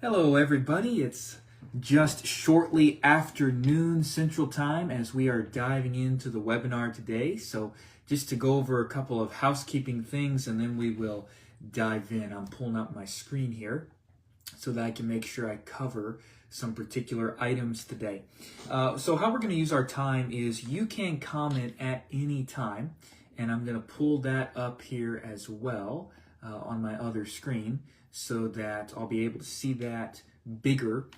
Hello, everybody. It's just shortly after noon Central Time as we are diving into the webinar today. So, just to go over a couple of housekeeping things and then we will dive in. I'm pulling up my screen here so that I can make sure I cover some particular items today. So, how we're going to use our time is you can comment at any time, and I'm going to pull that up here as well on my other screen, so that I'll be able to see that bigger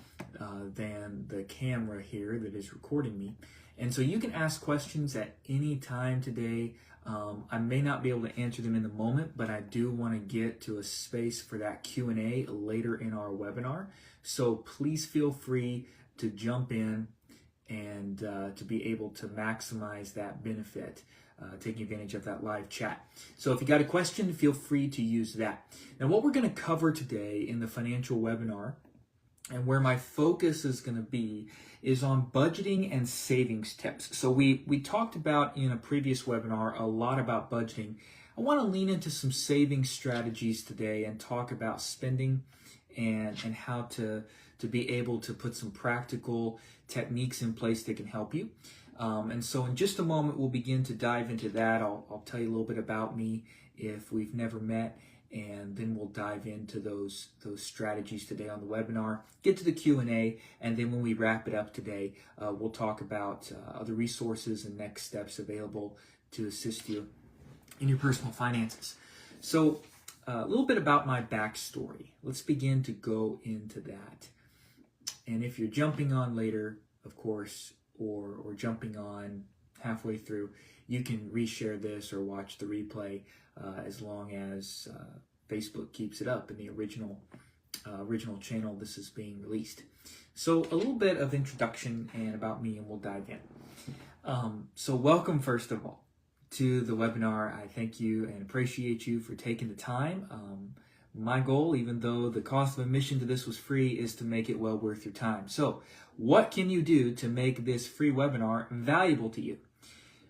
than the camera here that is recording me. And so you can ask questions at any time today. I may not be able to answer them in the moment, but I do want to get to a space for that Q&A later in our webinar. So please feel free to jump in and to be able to maximize that benefit, taking advantage of that live chat. So if you got a question, feel free to use that. Now, what we're going to cover today in the financial webinar, and where my focus is going to be, is on budgeting and savings tips. So we talked about in a previous webinar a lot about budgeting. I want to lean into some savings strategies today and talk about spending and how to be able to put some practical techniques in place that can help you. And so in just a moment, we'll begin to dive into that. I'll tell you a little bit about me if we've never met, and then we'll dive into those strategies today on the webinar, get to the Q&A, and then when we wrap it up today, we'll talk about other resources and next steps available to assist you in your personal finances. So a little bit about my backstory. Let's begin to go into that. And if you're jumping on later, of course, or jumping on halfway through, you can reshare this or watch the replay as long as Facebook keeps it up in the original channel this is being released. So a little bit of introduction and about me, and we'll dive in. So welcome, first of all, to the webinar. I thank you and appreciate you for taking the time. My goal, even though the cost of admission to this was free, is to make it well worth your time. So what can you do to make this free webinar valuable to you?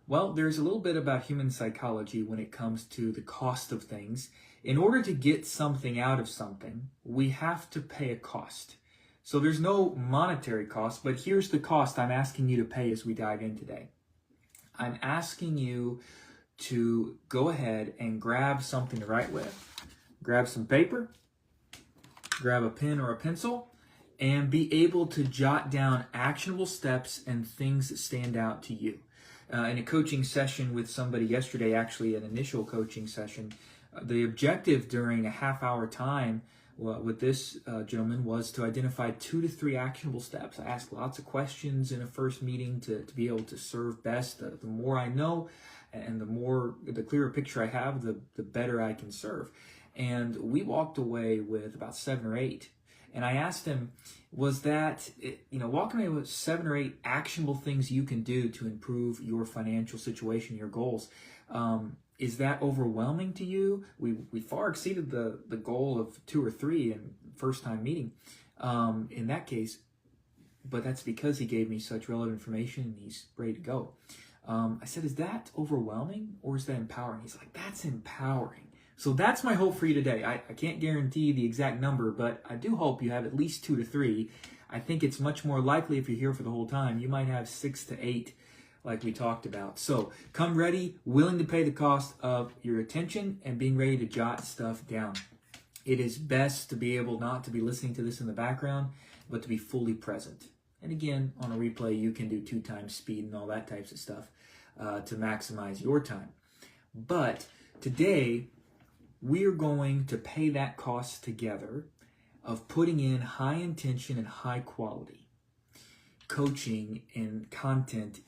Well, there's a little bit about human psychology when it comes to the cost of things. In order to get something out of something, we have to pay a cost. So there's no monetary cost, but here's the cost I'm asking you to pay as we dive in today. I'm asking you to go ahead and grab something to write with. Grab some paper, grab a pen or a pencil, and be able to jot down actionable steps and things that stand out to you. In a coaching session with somebody yesterday, actually an initial coaching session, the objective during a half-hour time with this gentleman was to identify 2 to 3 actionable steps. I asked lots of questions in a first meeting to be able to serve best. The more I know and the clearer picture I have, the better I can serve. And we walked away with about 7 or 8. And I asked him, was that, walking away with 7 or 8 actionable things you can do to improve your financial situation, your goals, is that overwhelming to you? We far exceeded the goal of 2 or 3 in first time meeting in that case, but that's because he gave me such relevant information and he's ready to go. I said, is that overwhelming or is that empowering? He's like, that's empowering. So that's my hope for you today. I can't guarantee the exact number, but I do hope you have at least 2 to 3. I think it's much more likely if you're here for the whole time, you might have 6 to 8 like we talked about. So come ready, willing to pay the cost of your attention and being ready to jot stuff down. It is best to be able not to be listening to this in the background, but to be fully present. And again, on a replay, you can do 2 times speed and all that types of stuff to maximize your time. But today, we're going to pay that cost together of putting in high intention and high quality coaching and content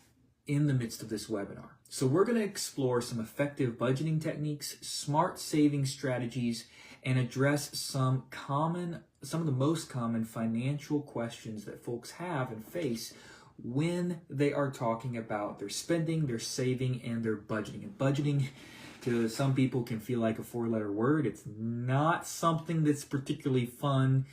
in the midst of this webinar. So we're going to explore some effective budgeting techniques, smart saving strategies, and address some of the most common financial questions that folks have and face when they are talking about their spending, their saving, and their budgeting. And budgeting, to some people, can feel like a 4-letter word. It's not something that's particularly fun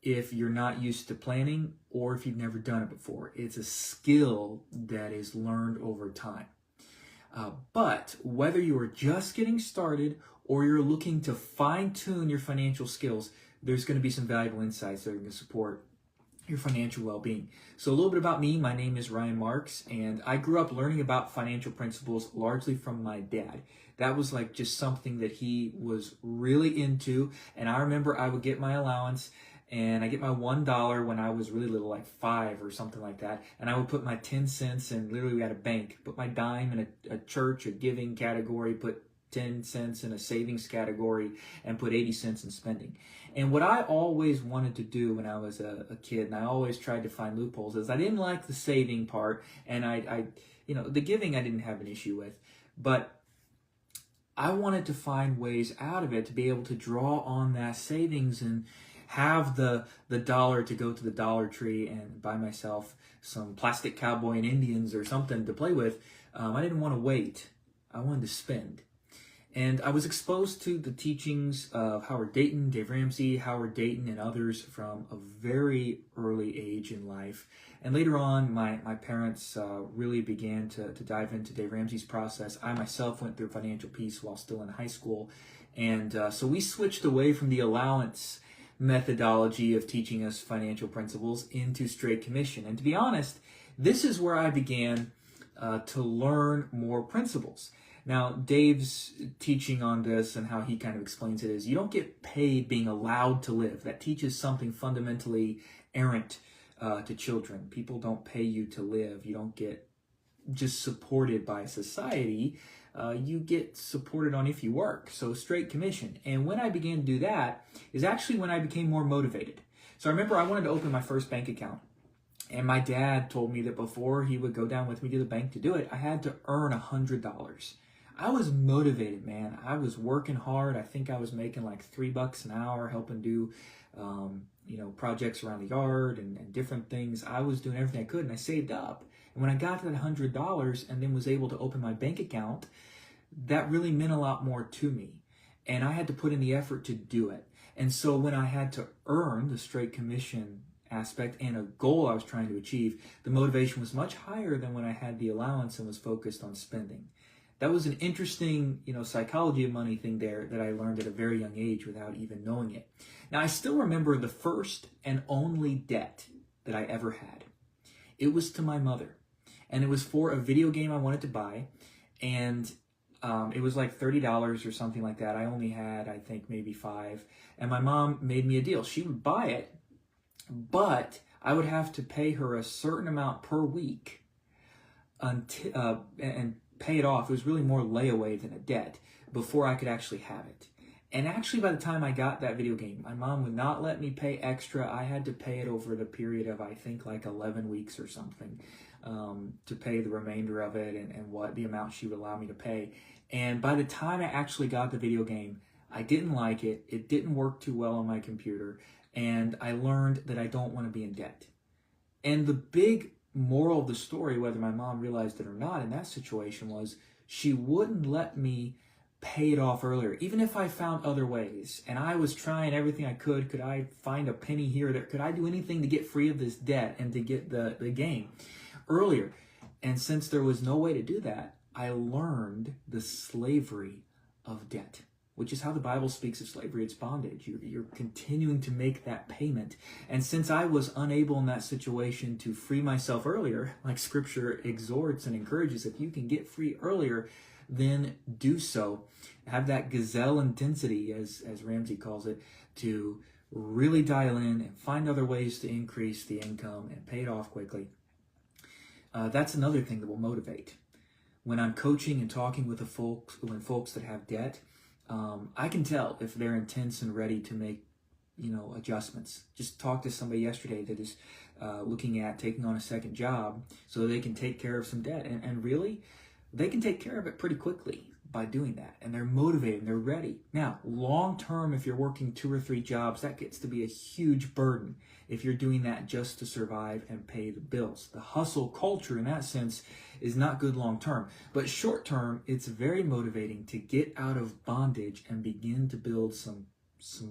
if you're not used to planning or if you've never done it before. It's a skill that is learned over time. But whether you are just getting started or you're looking to fine-tune your financial skills, there's going to be some valuable insights that are going to support your financial well-being. So a little bit about me. My name is Ryan Marks, and I grew up learning about financial principles largely from my dad. That was like just something that he was really into. And I remember I would get my allowance, and I get my $1 when I was really little, like 5 or something like that. And I would put my 10 cents in, literally we had a bank, put my dime in a church, a giving category, put 10 cents in a savings category, and put 80 cents in spending. And what I always wanted to do when I was a kid, and I always tried to find loopholes, is I didn't like the saving part, and I the giving I didn't have an issue with, but I wanted to find ways out of it to be able to draw on that savings and have the dollar to go to the Dollar Tree and buy myself some plastic cowboy and Indians or something to play with. I didn't want to wait. I wanted to spend. And I was exposed to the teachings of Howard Dayton, Dave Ramsey, Howard Dayton, and others from a very early age in life. And later on, my parents really began to dive into Dave Ramsey's process. I myself went through Financial Peace while still in high school. And so we switched away from the allowance methodology of teaching us financial principles into straight commission. And to be honest, this is where I began to learn more principles. Now, Dave's teaching on this and how he kind of explains it is you don't get paid being allowed to live. That teaches something fundamentally errant to children. People don't pay you to live. You don't get just supported by society. You get supported on if you work. So straight commission. And when I began to do that is actually when I became more motivated. So I remember I wanted to open my first bank account. And my dad told me that before he would go down with me to the bank to do it, I had to earn $100. I was motivated, man. I was working hard. I think I was making like $3 an hour, helping do, projects around the yard and different things. I was doing everything I could, and I saved up. And when I got to that $100 and then was able to open my bank account, that really meant a lot more to me. And I had to put in the effort to do it. And so when I had to earn the straight commission aspect and a goal I was trying to achieve, the motivation was much higher than when I had the allowance and was focused on spending. That was an interesting, psychology of money thing there that I learned at a very young age without even knowing it. Now, I still remember the first and only debt that I ever had. It was to my mother, and it was for a video game I wanted to buy, and it was like $30 or something like that. I only had, I think, maybe $5, and my mom made me a deal. She would buy it, but I would have to pay her a certain amount per week until and pay it off. It was really more layaway than a debt before I could actually have it. And actually, by the time I got that video game, my mom would not let me pay extra. I had to pay it over the period of, I think, like 11 weeks or something to pay the remainder of it and what the amount she would allow me to pay. And by the time I actually got the video game, I didn't like it. It didn't work too well on my computer. And I learned that I don't want to be in debt. And the big moral of the story, whether my mom realized it or not in that situation, was she wouldn't let me pay it off earlier, even if I found other ways. And I was trying everything I could. Could I find a penny here or there? Could I do anything to get free of this debt and to get the game earlier? And since there was no way to do that, I learned the slavery of debt, which is how the Bible speaks of slavery. It's bondage. You're continuing to make that payment. And since I was unable in that situation to free myself earlier, like Scripture exhorts and encourages, if you can get free earlier, then do so. Have that gazelle intensity, as Ramsey calls it, to really dial in and find other ways to increase the income and pay it off quickly. That's another thing that will motivate. When I'm coaching and talking with folks that have debt, I can tell if they're intense and ready to make, adjustments. Just talked to somebody yesterday that is looking at taking on a second job so they can take care of some debt. And really, they can take care of it pretty quickly by doing that. And they're motivated and they're ready. Now, long term, if you're working 2 or 3 jobs, that gets to be a huge burden if you're doing that just to survive and pay the bills. The hustle culture in that sense is not good long term. But short term, it's very motivating to get out of bondage and begin to build some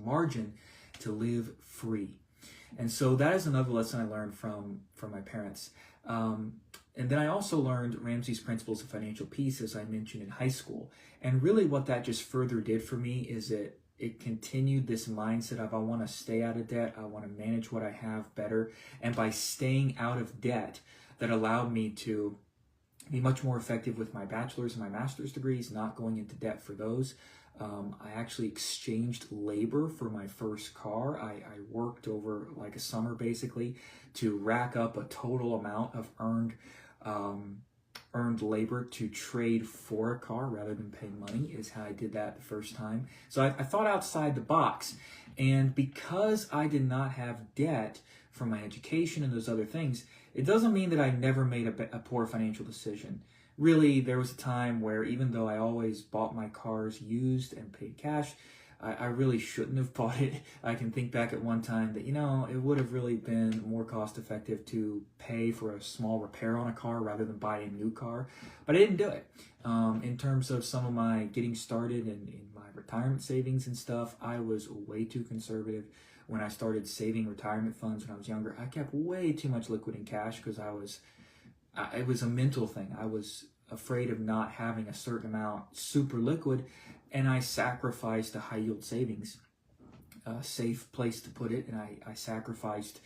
margin to live free. And so that is another lesson I learned from my parents. And then I also learned Ramsey's Principles of Financial Peace, as I mentioned, in high school. And really what that just further did for me is it it continued this mindset of I want to stay out of debt, I want to manage what I have better. And by staying out of debt, that allowed me to be much more effective with my bachelor's and my master's degrees, not going into debt for those. I actually exchanged labor for my first car. I worked over like a summer basically to rack up a total amount of earned labor to trade for a car rather than pay money is how I did that the first time. So I thought outside the box. And because I did not have debt from my education and those other things, it doesn't mean that I never made a poor financial decision. Really, there was a time where even though I always bought my cars used and paid cash, I really shouldn't have bought it. I can think back at one time that, it would have really been more cost effective to pay for a small repair on a car rather than buy a new car. But I didn't do it. In terms of some of my getting started in my retirement savings and stuff, I was way too conservative. When I started saving retirement funds when I was younger, I kept way too much liquid in cash because it was a mental thing. I was afraid of not having a certain amount super liquid, and I sacrificed a high yield savings, a safe place to put it, and I sacrificed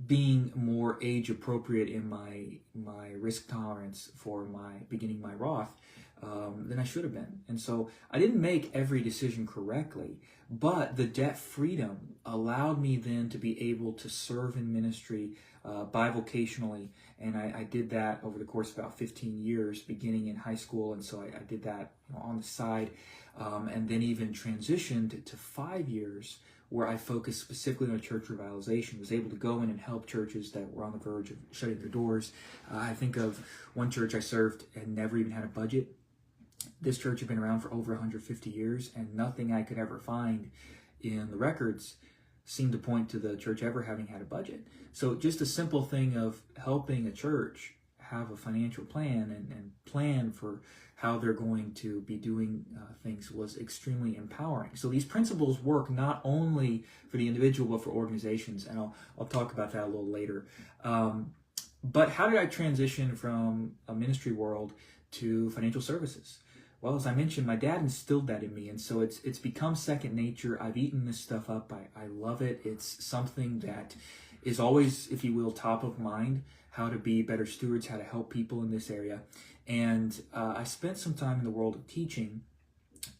being more age appropriate in my risk tolerance for beginning my Roth than I should have been. And so I didn't make every decision correctly, but the debt freedom allowed me then to be able to serve in ministry bivocationally. And I did that over the course of about 15 years, beginning in high school. And so I did that on the side, and then even transitioned to 5 years where I focused specifically on church revitalization, was able to go in and help churches that were on the verge of shutting their doors. I think of one church I served and never even had a budget. This church had been around for over 150 years, and nothing I could ever find in the records seemed to point to the church ever having had a budget. So just a simple thing of helping a church have a financial plan and plan for how they're going to be doing things was extremely empowering. So these principles work not only for the individual, but for organizations, and I'll talk about that a little later. But how did I transition from a ministry world to financial services? Well, as I mentioned, my dad instilled that in me, and so it's become second nature. I've eaten this stuff up. I love it. It's something that is always, if you will, top of mind, how to be better stewards, how to help people in this area. And I spent some time in the world of teaching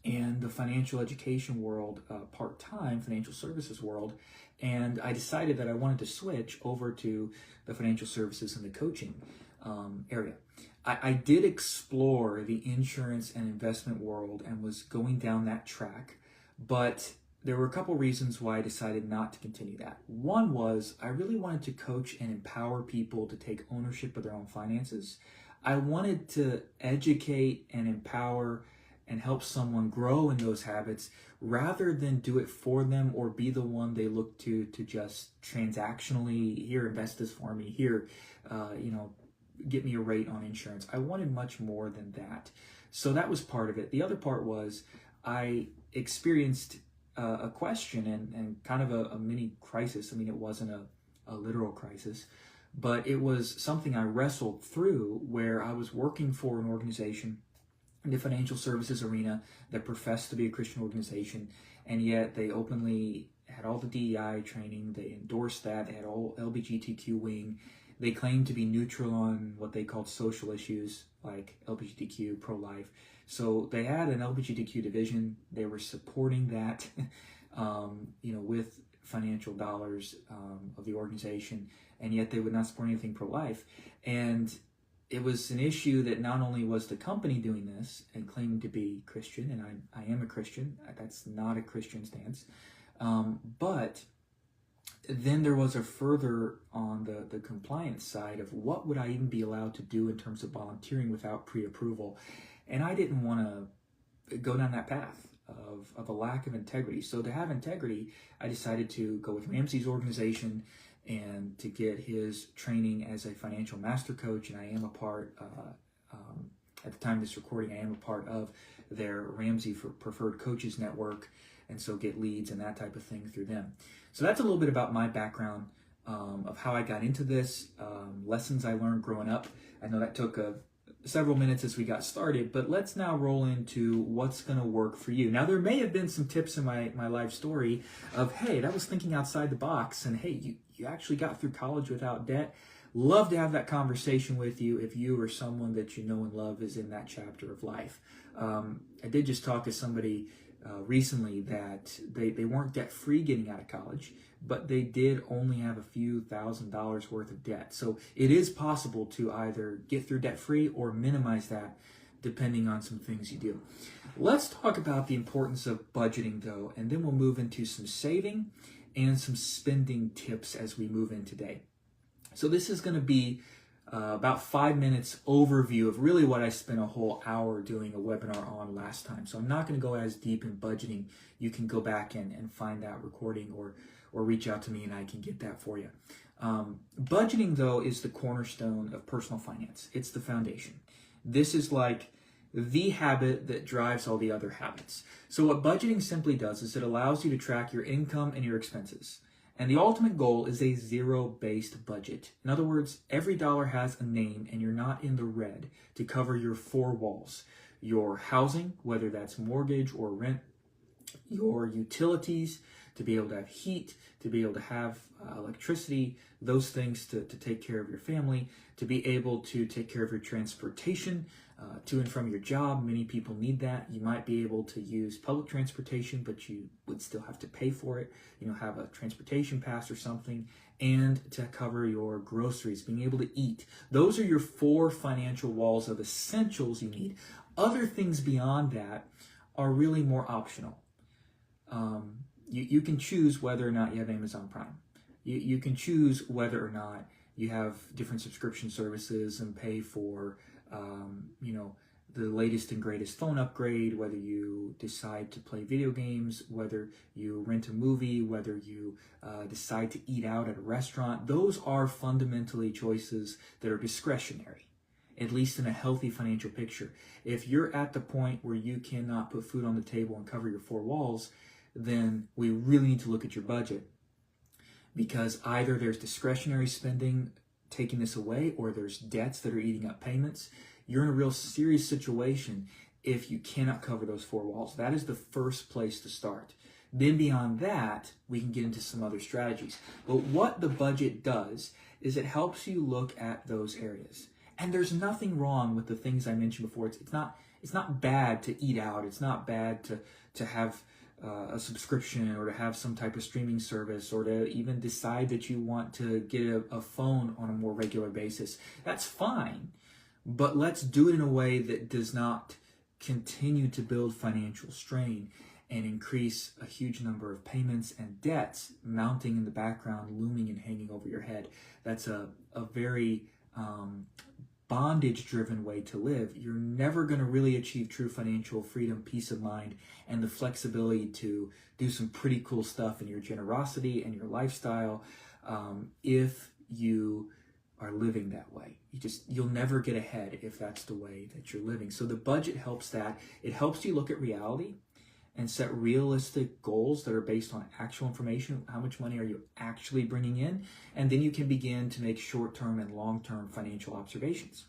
and the financial education world, part-time financial services world, and I decided that I wanted to switch over to the financial services and the coaching area. I did explore the insurance and investment world and was going down that track, but there were a couple reasons why I decided not to continue that. One was I really wanted to coach and empower people to take ownership of their own finances. I wanted to educate and empower and help someone grow in those habits rather than do it for them or be the one they look to just transactionally, here, invest this for me, here, get me a rate on insurance. I wanted much more than that. So that was part of it. The other part was I experienced a question and kind of a mini crisis. I mean, it wasn't a literal crisis, but it was something I wrestled through where I was working for an organization in the financial services arena that professed to be a Christian organization, and yet they openly had all the DEI training, they endorsed that, they had all LGBTQ wing, they claimed to be neutral on what they called social issues like LGBTQ, pro-life. So they had an LGBTQ division. They were supporting that, with financial dollars of the organization, and yet they would not support anything pro-life. And it was an issue that not only was the company doing this and claiming to be Christian, and I am a Christian. That's not a Christian stance, but then there was a further on the compliance side of what would I even be allowed to do in terms of volunteering without pre-approval. And I didn't want to go down that path of a lack of integrity. So to have integrity, I decided to go with Ramsey's organization and to get his training as a financial master coach. And I am a part, at the time of this recording, I am a part of their Ramsey for Preferred Coaches Network, and so get leads and that type of thing through them. So that's a little bit about my background of how I got into this, lessons I learned growing up. I know that took a several minutes as we got started, but let's now roll into what's going to work for you. Now, there may have been some tips in my life story of, hey, that was thinking outside the box, and hey, you actually got through college without debt. Love to have that conversation with you if you or someone that you know and love is in that chapter of life. I did just talk to somebody recently that they weren't debt free getting out of college, but they did only have a few $1,000s worth of debt. So it is possible to either get through debt free or minimize that depending on some things you do. Let's talk about the importance of budgeting though, and then we'll move into some saving and some spending tips as we move in today. So this is going to be about 5 minutes overview of really what I spent a whole hour doing a webinar on last time. So I'm not going to go as deep in budgeting. You can go back and find that recording or reach out to me and I can get that for you. Budgeting though is the cornerstone of personal finance. It's the foundation. This is like the habit that drives all the other habits. So what budgeting simply does is it allows you to track your income and your expenses. And the ultimate goal is a zero-based budget. In other words, every dollar has a name and you're not in the red to cover your four walls. Your housing, whether that's mortgage or rent, your utilities, to be able to have heat, to be able to have electricity, those things to take care of your family, to be able to take care of your transportation to and from your job. Many people need that. You might be able to use public transportation, but you would still have to pay for it. Have a transportation pass or something, and to cover your groceries, being able to eat. Those are your four financial walls of essentials you need. Other things beyond that are really more optional. You can choose whether or not you have Amazon Prime. You can choose whether or not you have different subscription services and pay for, the latest and greatest phone upgrade, whether you decide to play video games, whether you rent a movie, whether you decide to eat out at a restaurant. Those are fundamentally choices that are discretionary, at least in a healthy financial picture. If you're at the point where you cannot put food on the table and cover your four walls, then we really need to look at your budget, because either there's discretionary spending taking this away or there's debts that are eating up payments. You're in a real serious situation if you cannot cover those four walls. That is the first place to start. Then beyond that, we can get into some other strategies. But what the budget does is it helps you look at those areas. And there's nothing wrong with the things I mentioned before. It's not bad to eat out. It's not bad to have a subscription or to have some type of streaming service or to even decide that you want to get a phone on a more regular basis. That's fine, but let's do it in a way that does not continue to build financial strain and increase a huge number of payments and debts mounting in the background, looming and hanging over your head. That's a very bondage-driven way to live. You're never going to really achieve true financial freedom, peace of mind, and the flexibility to do some pretty cool stuff in your generosity and your lifestyle if you are living that way. You'll never get ahead if that's the way that you're living. So the budget helps that. It helps you look at reality and set realistic goals that are based on actual information. How much money are you actually bringing in? And then you can begin to make short-term and long-term financial observations.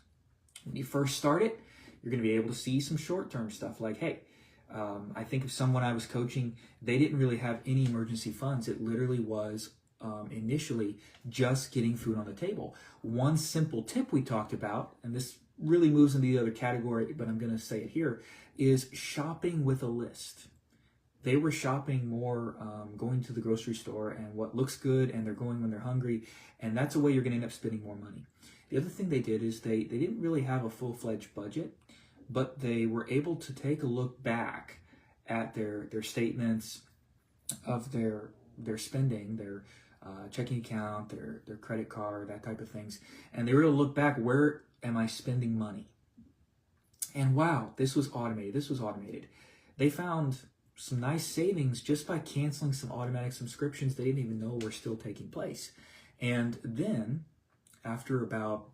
When you first start it, you're going to be able to see some short-term stuff like, hey, I think of someone I was coaching, they didn't really have any emergency funds. It literally was initially just getting food on the table. One simple tip we talked about, and this really moves into the other category, but I'm going to say it here, is shopping with a list. They were shopping more, going to the grocery store and what looks good, and they're going when they're hungry, and that's a way you're going to end up spending more money. The other thing they did is they didn't really have a full-fledged budget, but they were able to take a look back at their statements of their spending, their checking account, their credit card, that type of things, and they were able to look back, where am I spending money? And wow, this was automated. They found some nice savings just by canceling some automatic subscriptions they didn't even know were still taking place. And then, after about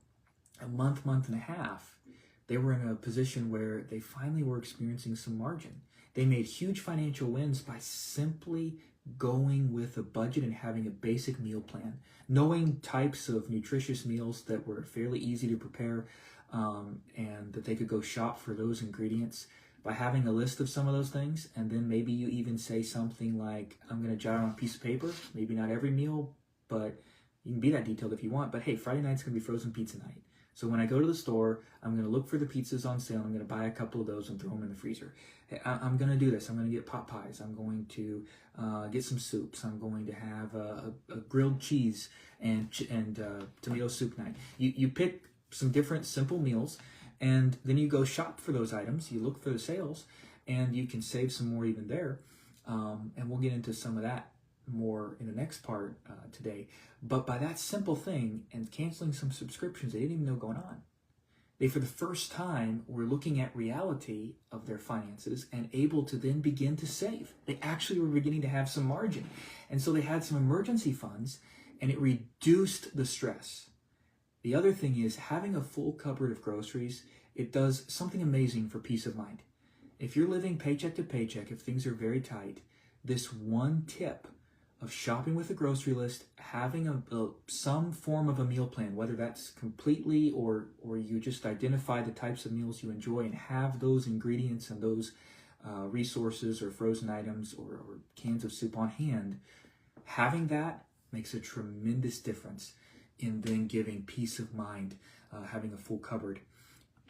a month and a half, they were in a position where they finally were experiencing some margin. They made huge financial wins by simply going with a budget and having a basic meal plan, knowing types of nutritious meals that were fairly easy to prepare, and that they could go shop for those ingredients by having a list of some of those things. And then maybe you even say something like, I'm going to jot on a piece of paper, maybe not every meal, but you can be that detailed if you want. But hey, Friday night's going to be frozen pizza night. So when I go to the store, I'm going to look for the pizzas on sale. I'm going to buy a couple of those and throw them in the freezer. Hey, I'm going to do this. I'm going to get pot pies. I'm going to get some soups. I'm going to have a grilled cheese and tomato soup night. You pick some different simple meals, and then you go shop for those items. You look for the sales, and you can save some more even there. And we'll get into some of that more in the next part today. But by that simple thing and canceling some subscriptions they didn't even know going on, they for the first time were looking at reality of their finances and able to then begin to save. They actually were beginning to have some margin. And so they had some emergency funds, and it reduced the stress. The other thing is having a full cupboard of groceries, it does something amazing for peace of mind. If you're living paycheck to paycheck, if things are very tight, this one tip of shopping with a grocery list, having some form of a meal plan, whether that's completely or you just identify the types of meals you enjoy and have those ingredients and those resources or frozen items or cans of soup on hand, having that makes a tremendous difference in then giving peace of mind, having a full cupboard.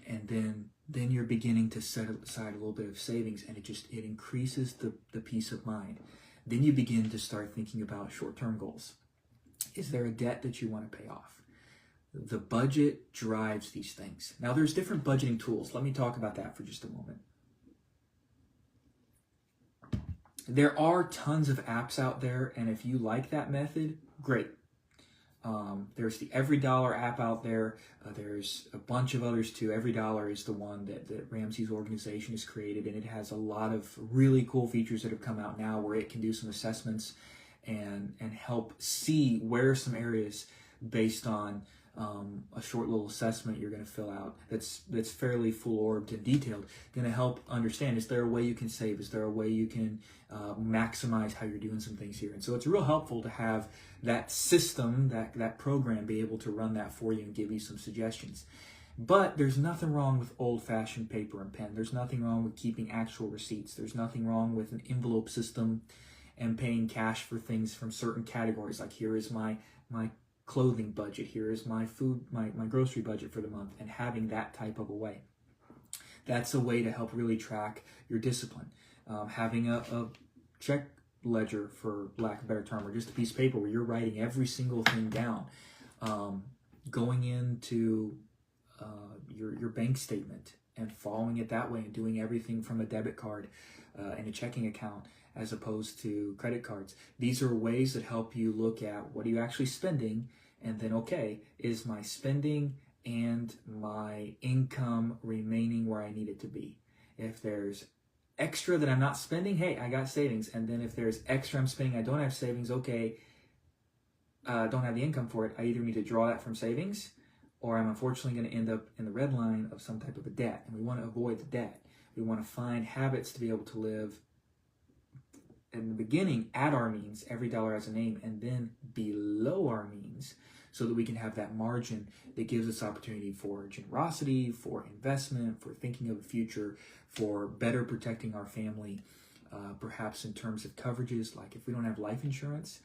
And then you're beginning to set aside a little bit of savings, and it increases the peace of mind. Then you begin to start thinking about short-term goals. Is there a debt that you want to pay off? The budget drives these things. Now, there's different budgeting tools. Let me talk about that for just a moment. There are tons of apps out there, and if you like that method, great. There's the Every Dollar app out there. There's a bunch of others too. Every Dollar is the one that Ramsey's organization has created, and it has a lot of really cool features that have come out now where it can do some assessments and help see where some areas based on a short little assessment you're going to fill out that's fairly full-orbed and detailed, going to help understand, is there a way you can save? Is there a way you can maximize how you're doing some things here? And so it's real helpful to have that system, that program, be able to run that for you and give you some suggestions. But there's nothing wrong with old-fashioned paper and pen. There's nothing wrong with keeping actual receipts. There's nothing wrong with an envelope system and paying cash for things from certain categories. Like, here is my clothing budget, here is my food, my grocery budget for the month, and having that type of a way. That's a way to help really track your discipline. Having a check ledger, for lack of a better term, or just a piece of paper where you're writing every single thing down. Going into your bank statement and following it that way and doing everything from a debit card and a checking account as opposed to credit cards. These are ways that help you look at what are you actually spending, and then, okay, is my spending and my income remaining where I need it to be? If there's extra that I'm not spending, hey, I got savings. And then if there's extra I'm spending, I don't have savings, okay, don't have the income for it. I either need to draw that from savings, or I'm unfortunately going to end up in the red line of some type of a debt. And we want to avoid the debt. We want to find habits to be able to live in the beginning at our means, every dollar has a name, and then below our means, so that we can have that margin that gives us opportunity for generosity, for investment, for thinking of the future, for better protecting our family, perhaps in terms of coverages. Like, if we don't have life insurance,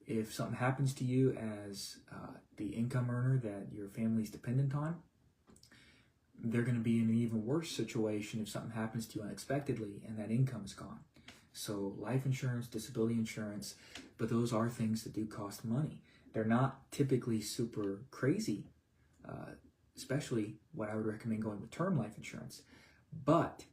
if something happens to you as the income earner that your family's dependent on, they're going to be in an even worse situation if something happens to you unexpectedly and that income is gone. So life insurance, disability insurance, but those are things that do cost money. They're not typically super crazy, especially what I would recommend going with term life insurance, but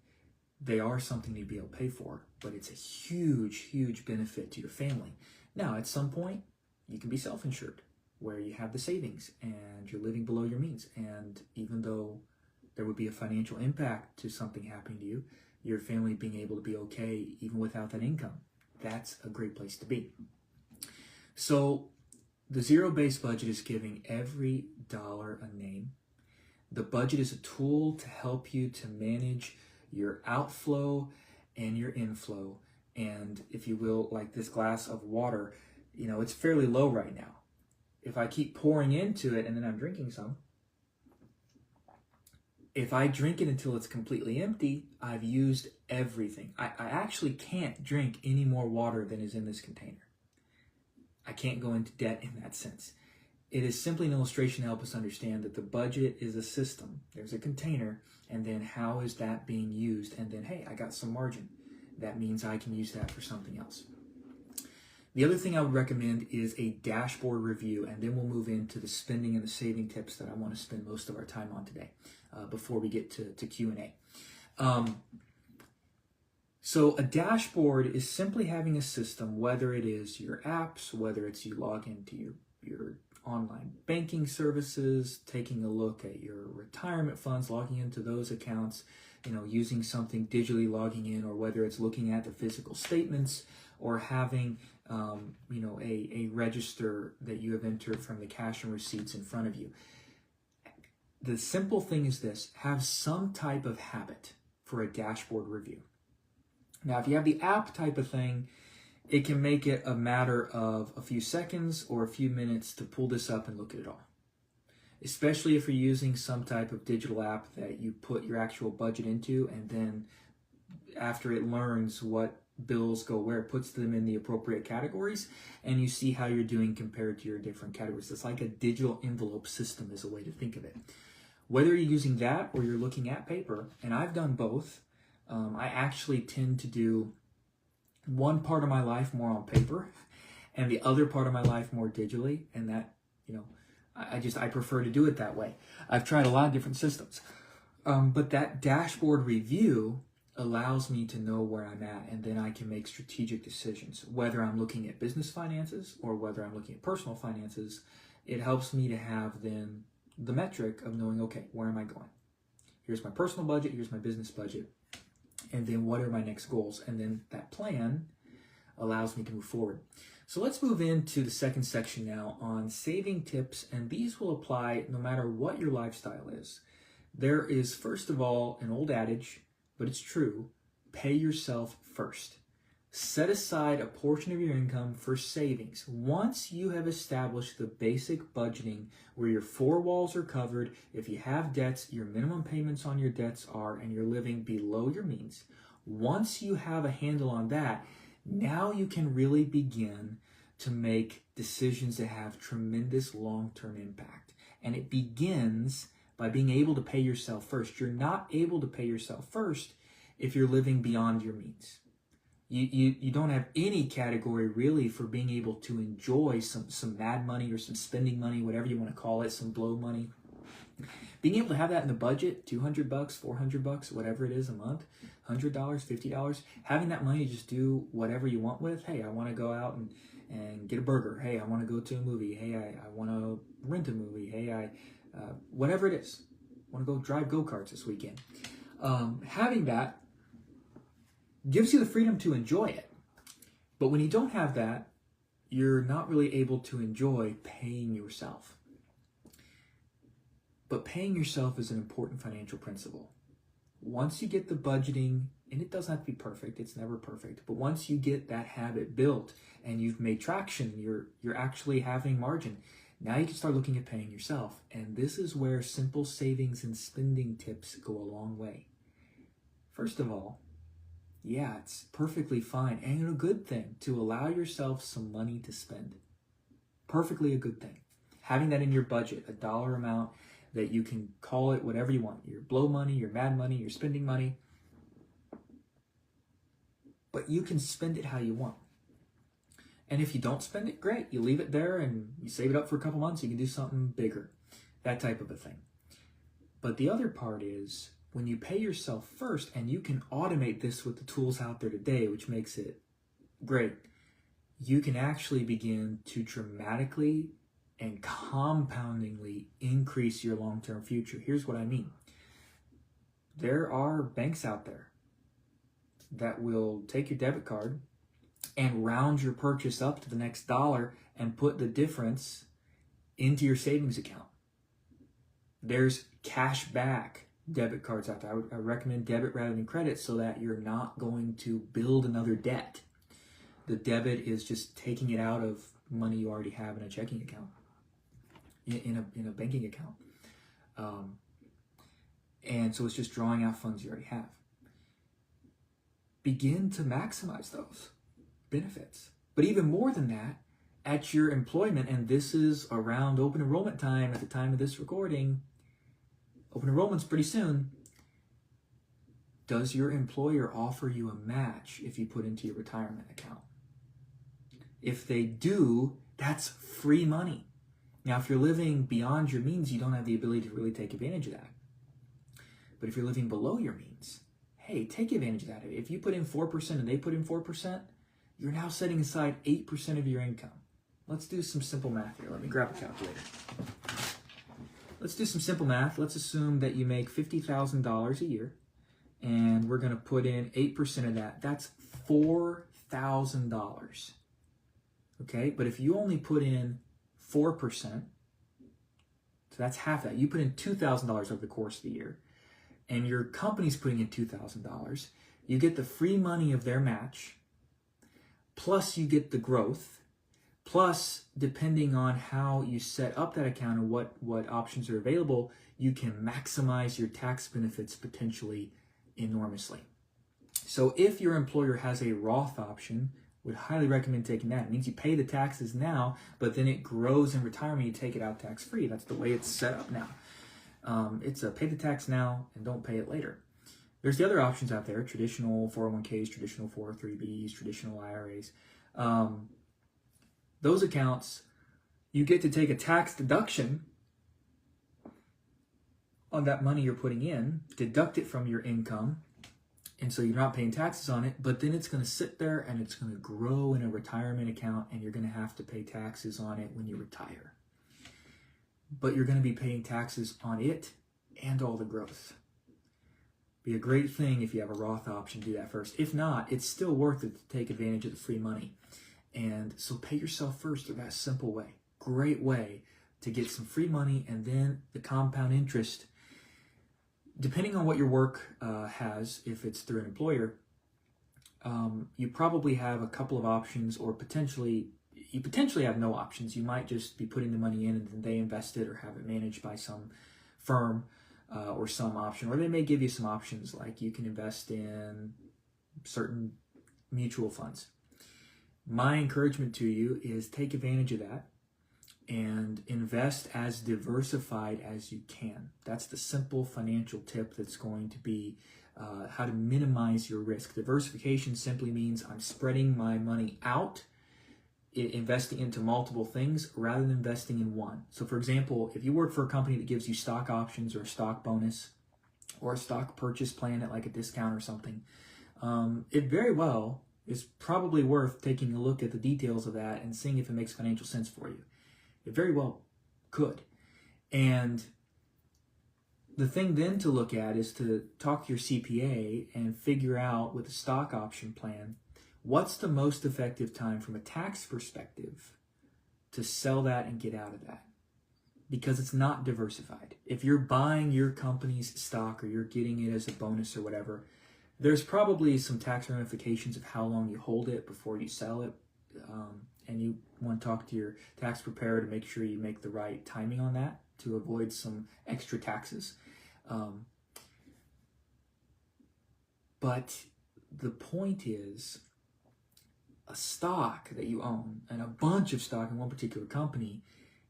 they are something to be able to pay for, but it's a huge, huge benefit to your family. Now, at some point, you can be self-insured, where you have the savings and you're living below your means. And even though there would be a financial impact to something happening to you, your family being able to be okay even without that income, that's a great place to be. So the zero-based budget is giving every dollar a name. The budget is a tool to help you to manage your outflow and your inflow. And if you will, like this glass of water, it's fairly low right now. If I keep pouring into it and then I'm drinking some, If I drink it until it's completely empty, I've used everything. I actually can't drink any more water than is in this container. I can't go into debt in that sense. It is simply an illustration to help us understand that the budget is a system. There's a container, and then how is that being used? And then, hey, I got some margin. That means I can use that for something else. The other thing I would recommend is a dashboard review, and then we'll move into the spending and the saving tips that I want to spend most of our time on today before we get to Q&A. So a dashboard is simply having a system, whether it is your apps, whether it's you log into your online banking services, taking a look at your retirement funds, logging into those accounts, using something digitally logging in, or whether it's looking at the physical statements or having a register that you have entered from the cash and receipts in front of you. The simple thing is this: have some type of habit for a dashboard review. Now, if you have the app type of thing, it can make it a matter of a few seconds or a few minutes to pull this up and look at it all. Especially if you're using some type of digital app that you put your actual budget into, and then after it learns what bills go where, it puts them in the appropriate categories, and you see how you're doing compared to your different categories. It's like a digital envelope system is a way to think of it. Whether you're using that or you're looking at paper, and I've done both, I actually tend to do one part of my life more on paper and the other part of my life more digitally, and that, I prefer to do it that way. I've tried a lot of different systems, but that dashboard review allows me to know where I'm at, and then I can make strategic decisions. Whether I'm looking at business finances or whether I'm looking at personal finances, it helps me to have then the metric of knowing, okay, where am I going? Here's my personal budget, here's my business budget, and then what are my next goals? And then that plan allows me to move forward. So let's move into the second section now on saving tips, and these will apply no matter what your lifestyle is. There is, first of all, an old adage, but it's true: pay yourself first. Set aside a portion of your income for savings. Once you have established the basic budgeting where your four walls are covered, if you have debts, your minimum payments on your debts are, and you're living below your means, once you have a handle on that, now you can really begin to make decisions that have tremendous long-term impact. And it begins by being able to pay yourself first. You're not able to pay yourself first if you're living beyond your means. You don't have any category really for being able to enjoy some mad money or some spending money, whatever you want to call it, some blow money. Being able to have that in the budget, $200, $400, whatever it is a month, $100, $50, having that money to just do whatever you want with. Hey, I want to go out and get a burger. Hey, I want to go to a movie. Hey, I want to rent a movie. Hey, whatever it is. I want to go drive go-karts this weekend. Having that gives you the freedom to enjoy it. But when you don't have that, you're not really able to enjoy paying yourself. But paying yourself is an important financial principle. Once you get the budgeting, and it doesn't have to be perfect, it's never perfect, but once you get that habit built and you've made traction, you're actually having margin, now you can start looking at paying yourself. And this is where simple savings and spending tips go a long way. First of all, yeah, it's perfectly fine and a good thing to allow yourself some money to spend. Perfectly a good thing. Having that in your budget, a dollar amount that you can call it whatever you want. Your blow money, your mad money, your spending money. But you can spend it how you want. And if you don't spend it, great. You leave it there and you save it up for a couple months. You can do something bigger. That type of a thing. But the other part is, when you pay yourself first, and you can automate this with the tools out there today, which makes it great, you can actually begin to dramatically and compoundingly increase your long-term future. Here's what I mean. There are banks out there that will take your debit card and round your purchase up to the next dollar and put the difference into your savings account. There's cash back debit cards out there. I recommend debit rather than credit so that you're not going to build another debt. The debit is just taking it out of money you already have in a checking account, in a banking account. And so it's just drawing out funds you already have. Begin to maximize those benefits. But even more than that, at your employment, and this is around open enrollment time at the time of this recording, open enrollment's pretty soon. Does your employer offer you a match if you put into your retirement account? If they do, that's free money. Now, if you're living beyond your means, you don't have the ability to really take advantage of that. But if you're living below your means, hey, take advantage of that. If you put in 4% and they put in 4%, you're now setting aside 8% of your income. Let's do some simple math here. Let me grab a calculator. Let's do some simple math. Let's assume that you make $50,000 a year, and we're going to put in 8% of that. That's $4,000. Okay, but if you only put in 4%, so that's half that. You put in $2,000 over the course of the year, and your company's putting in $2,000. You get the free money of their match, plus you get the growth, plus depending on how you set up that account and what options are available, you can maximize your tax benefits potentially enormously. So if your employer has a Roth option, would highly recommend taking that. It means you pay the taxes now, but then it grows in retirement, you take it out tax-free. That's the way it's set up now. It's a pay the tax now and don't pay it later. There's the other options out there, traditional 401ks, traditional 403bs, traditional IRAs. Those accounts, you get to take a tax deduction on that money you're putting in, deduct it from your income, and so you're not paying taxes on it, but then it's going to sit there and it's going to grow in a retirement account, and you're going to have to pay taxes on it when you retire. But you're going to be paying taxes on it and all the growth. Be a great thing if you have a Roth option, do that first. If not, it's still worth it to take advantage of the free money. And so pay yourself first in that simple way. Great way to get some free money, and then the compound interest. Depending on what your work has, if it's through an employer, you probably have a couple of options, or you potentially have no options. You might just be putting the money in and then they invest it or have it managed by some firm or some option. Or they may give you some options, like you can invest in certain mutual funds. My encouragement to you is take advantage of that and invest as diversified as you can. That's the simple financial tip that's going to be how to minimize your risk. Diversification simply means I'm spreading my money out, investing into multiple things rather than investing in one. So for example, if you work for a company that gives you stock options or a stock bonus or a stock purchase plan at like a discount or something, it very well is probably worth taking a look at the details of that and seeing if it makes financial sense for you. It very well could. And the thing then to look at is to talk to your CPA and figure out with a stock option plan, what's the most effective time from a tax perspective to sell that and get out of that? Because it's not diversified. If you're buying your company's stock or you're getting it as a bonus or whatever, there's probably some tax ramifications of how long you hold it before you sell it. And you want to talk to your tax preparer to make sure you make the right timing on that to avoid some extra taxes. But the point is, a stock that you own and a bunch of stock in one particular company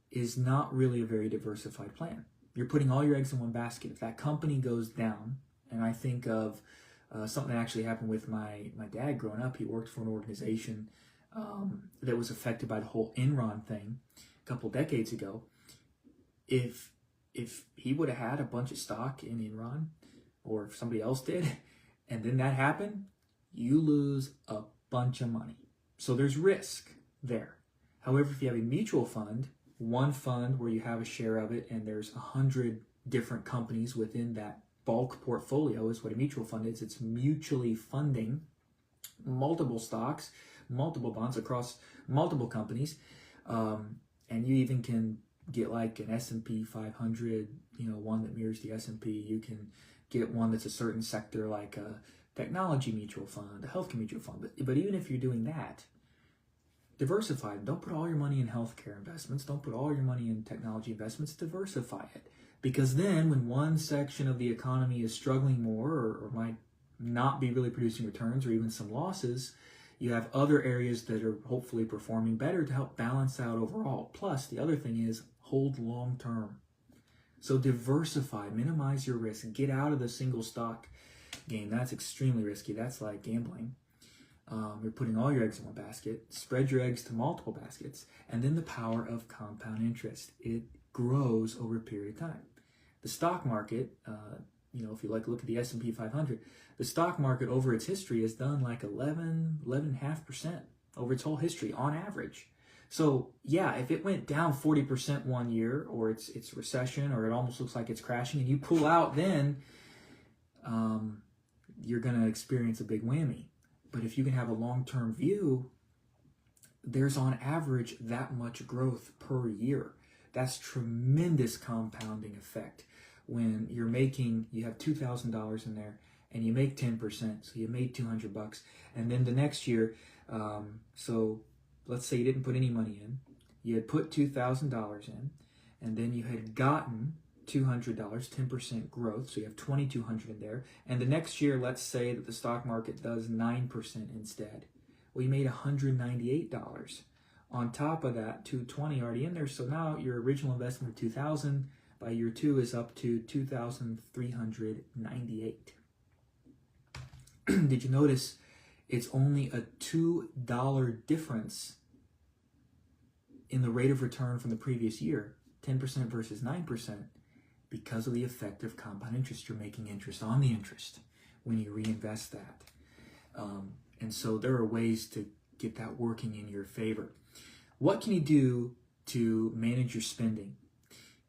is not really a very diversified plan. You're putting all your eggs in one basket. If that company goes down, and I think of something that actually happened with my dad growing up. He worked for an organization that was affected by the whole Enron thing a couple decades ago. If he would have had a bunch of stock in Enron, or if somebody else did, and then that happened, you lose a bunch of money. So there's risk there. However, if you have a mutual fund, one fund where you have a share of it, and there's 100 different companies within that bulk portfolio is what a mutual fund is. It's mutually funding multiple stocks, multiple bonds across multiple companies, and you even can get like an S&P 500, one that mirrors the S&P. You can get one that's a certain sector, like a technology mutual fund, a healthcare mutual fund. But even if you're doing that, diversify. Don't put all your money in healthcare investments. Don't put all your money in technology investments. Diversify it. Because then when one section of the economy is struggling more or might not be really producing returns or even some losses, you have other areas that are hopefully performing better to help balance out overall. Plus, the other thing is hold long term. So diversify, minimize your risk, get out of the single stock game. That's extremely risky. That's like gambling. You're putting all your eggs in one basket. Spread your eggs to multiple baskets. And then the power of compound interest. It grows over a period of time. The stock market, if you look at the S&P 500, the stock market over its history has done like 11.5% over its whole history on average. So yeah, if it went down 40% one year, or it's recession, or it almost looks like it's crashing, and you pull out, then you're going to experience a big whammy. But if you can have a long-term view, there's on average that much growth per year. That's tremendous compounding effect. When you have $2,000 in there and you make 10%, so you made $200, and then the next year, so let's say you didn't put any money in, you had put $2,000 in, and then you had gotten $200, 10% growth, so you have $2,200 in there, and the next year, let's say that the stock market does 9% instead. Well, you made $198. On top of that, $220 already in there, so now your original investment of $2,000 by year 2 is up to $2,398. Did you notice it's only a $2 difference in the rate of return from the previous year, 10% versus 9%, because of the effect of compound interest. You're making interest on the interest when you reinvest that. And so there are ways to get that working in your favor. What can you do to manage your spending?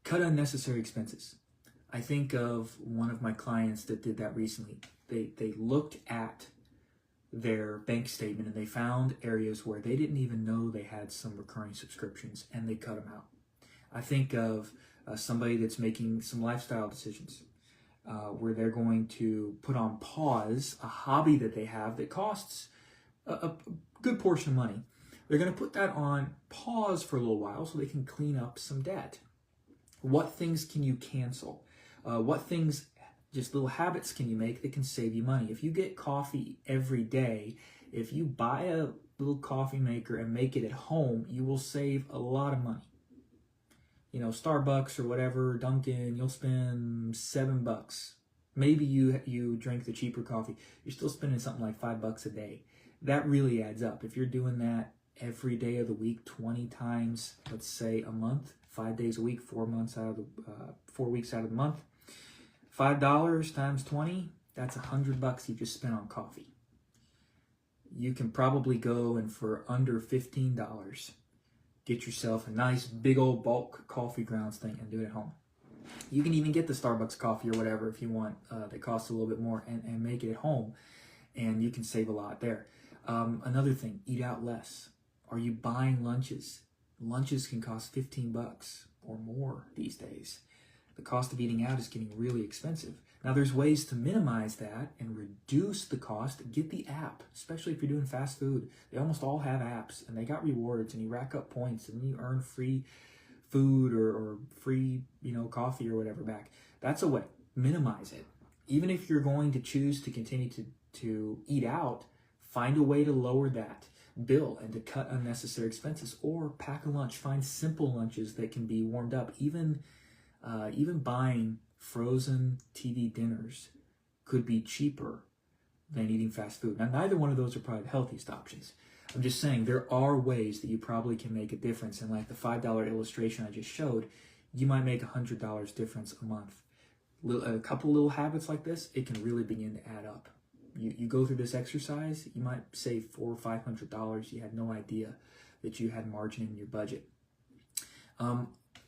Cut unnecessary expenses. I think of one of my clients that did that recently. They looked at their bank statement and they found areas where they didn't even know they had some recurring subscriptions, and they cut them out. I think of somebody that's making some lifestyle decisions where they're going to put on pause a hobby that they have that costs a good portion of money. They're going to put that on pause for a little while so they can clean up some debt. What things can you cancel? What things, just little habits, can you make that can save you money? If you get coffee every day, if you buy a little coffee maker and make it at home, you will save a lot of money. Starbucks or whatever, Dunkin', you'll spend $7. Maybe you drink the cheaper coffee. You're still spending something like $5 a day. That really adds up. If you're doing that every day of the week, 20 times, let's say a month, 5 days a week, 4 weeks out of the month, $5 times 20, that's $100 you just spent on coffee. You can probably go and for under $15, get yourself a nice big old bulk coffee grounds thing and do it at home. You can even get the Starbucks coffee or whatever if you want that costs a little bit more and make it at home, and you can save a lot there. Another thing, eat out less. Are you buying lunches? Lunches can cost $15 or more these days. The cost of eating out is getting really expensive. Now, there's ways to minimize that and reduce the cost. Get the app, especially if you're doing fast food. They almost all have apps, and they got rewards, and you rack up points, and you earn free food or free, coffee or whatever back. That's a way. Minimize it. Even if you're going to choose to continue to eat out, find a way to lower that bill and to cut unnecessary expenses, or pack a lunch. Find simple lunches that can be warmed up. Even buying frozen TV dinners could be cheaper than eating fast food. Now, neither one of those are probably the healthiest options. I'm just saying there are ways that you probably can make a difference. And like the $5 illustration I just showed, you might make $100 difference a month. A couple little habits like this, it can really begin to add up. You go through this exercise, you might save $400 or $500. You had no idea that you had margin in your budget.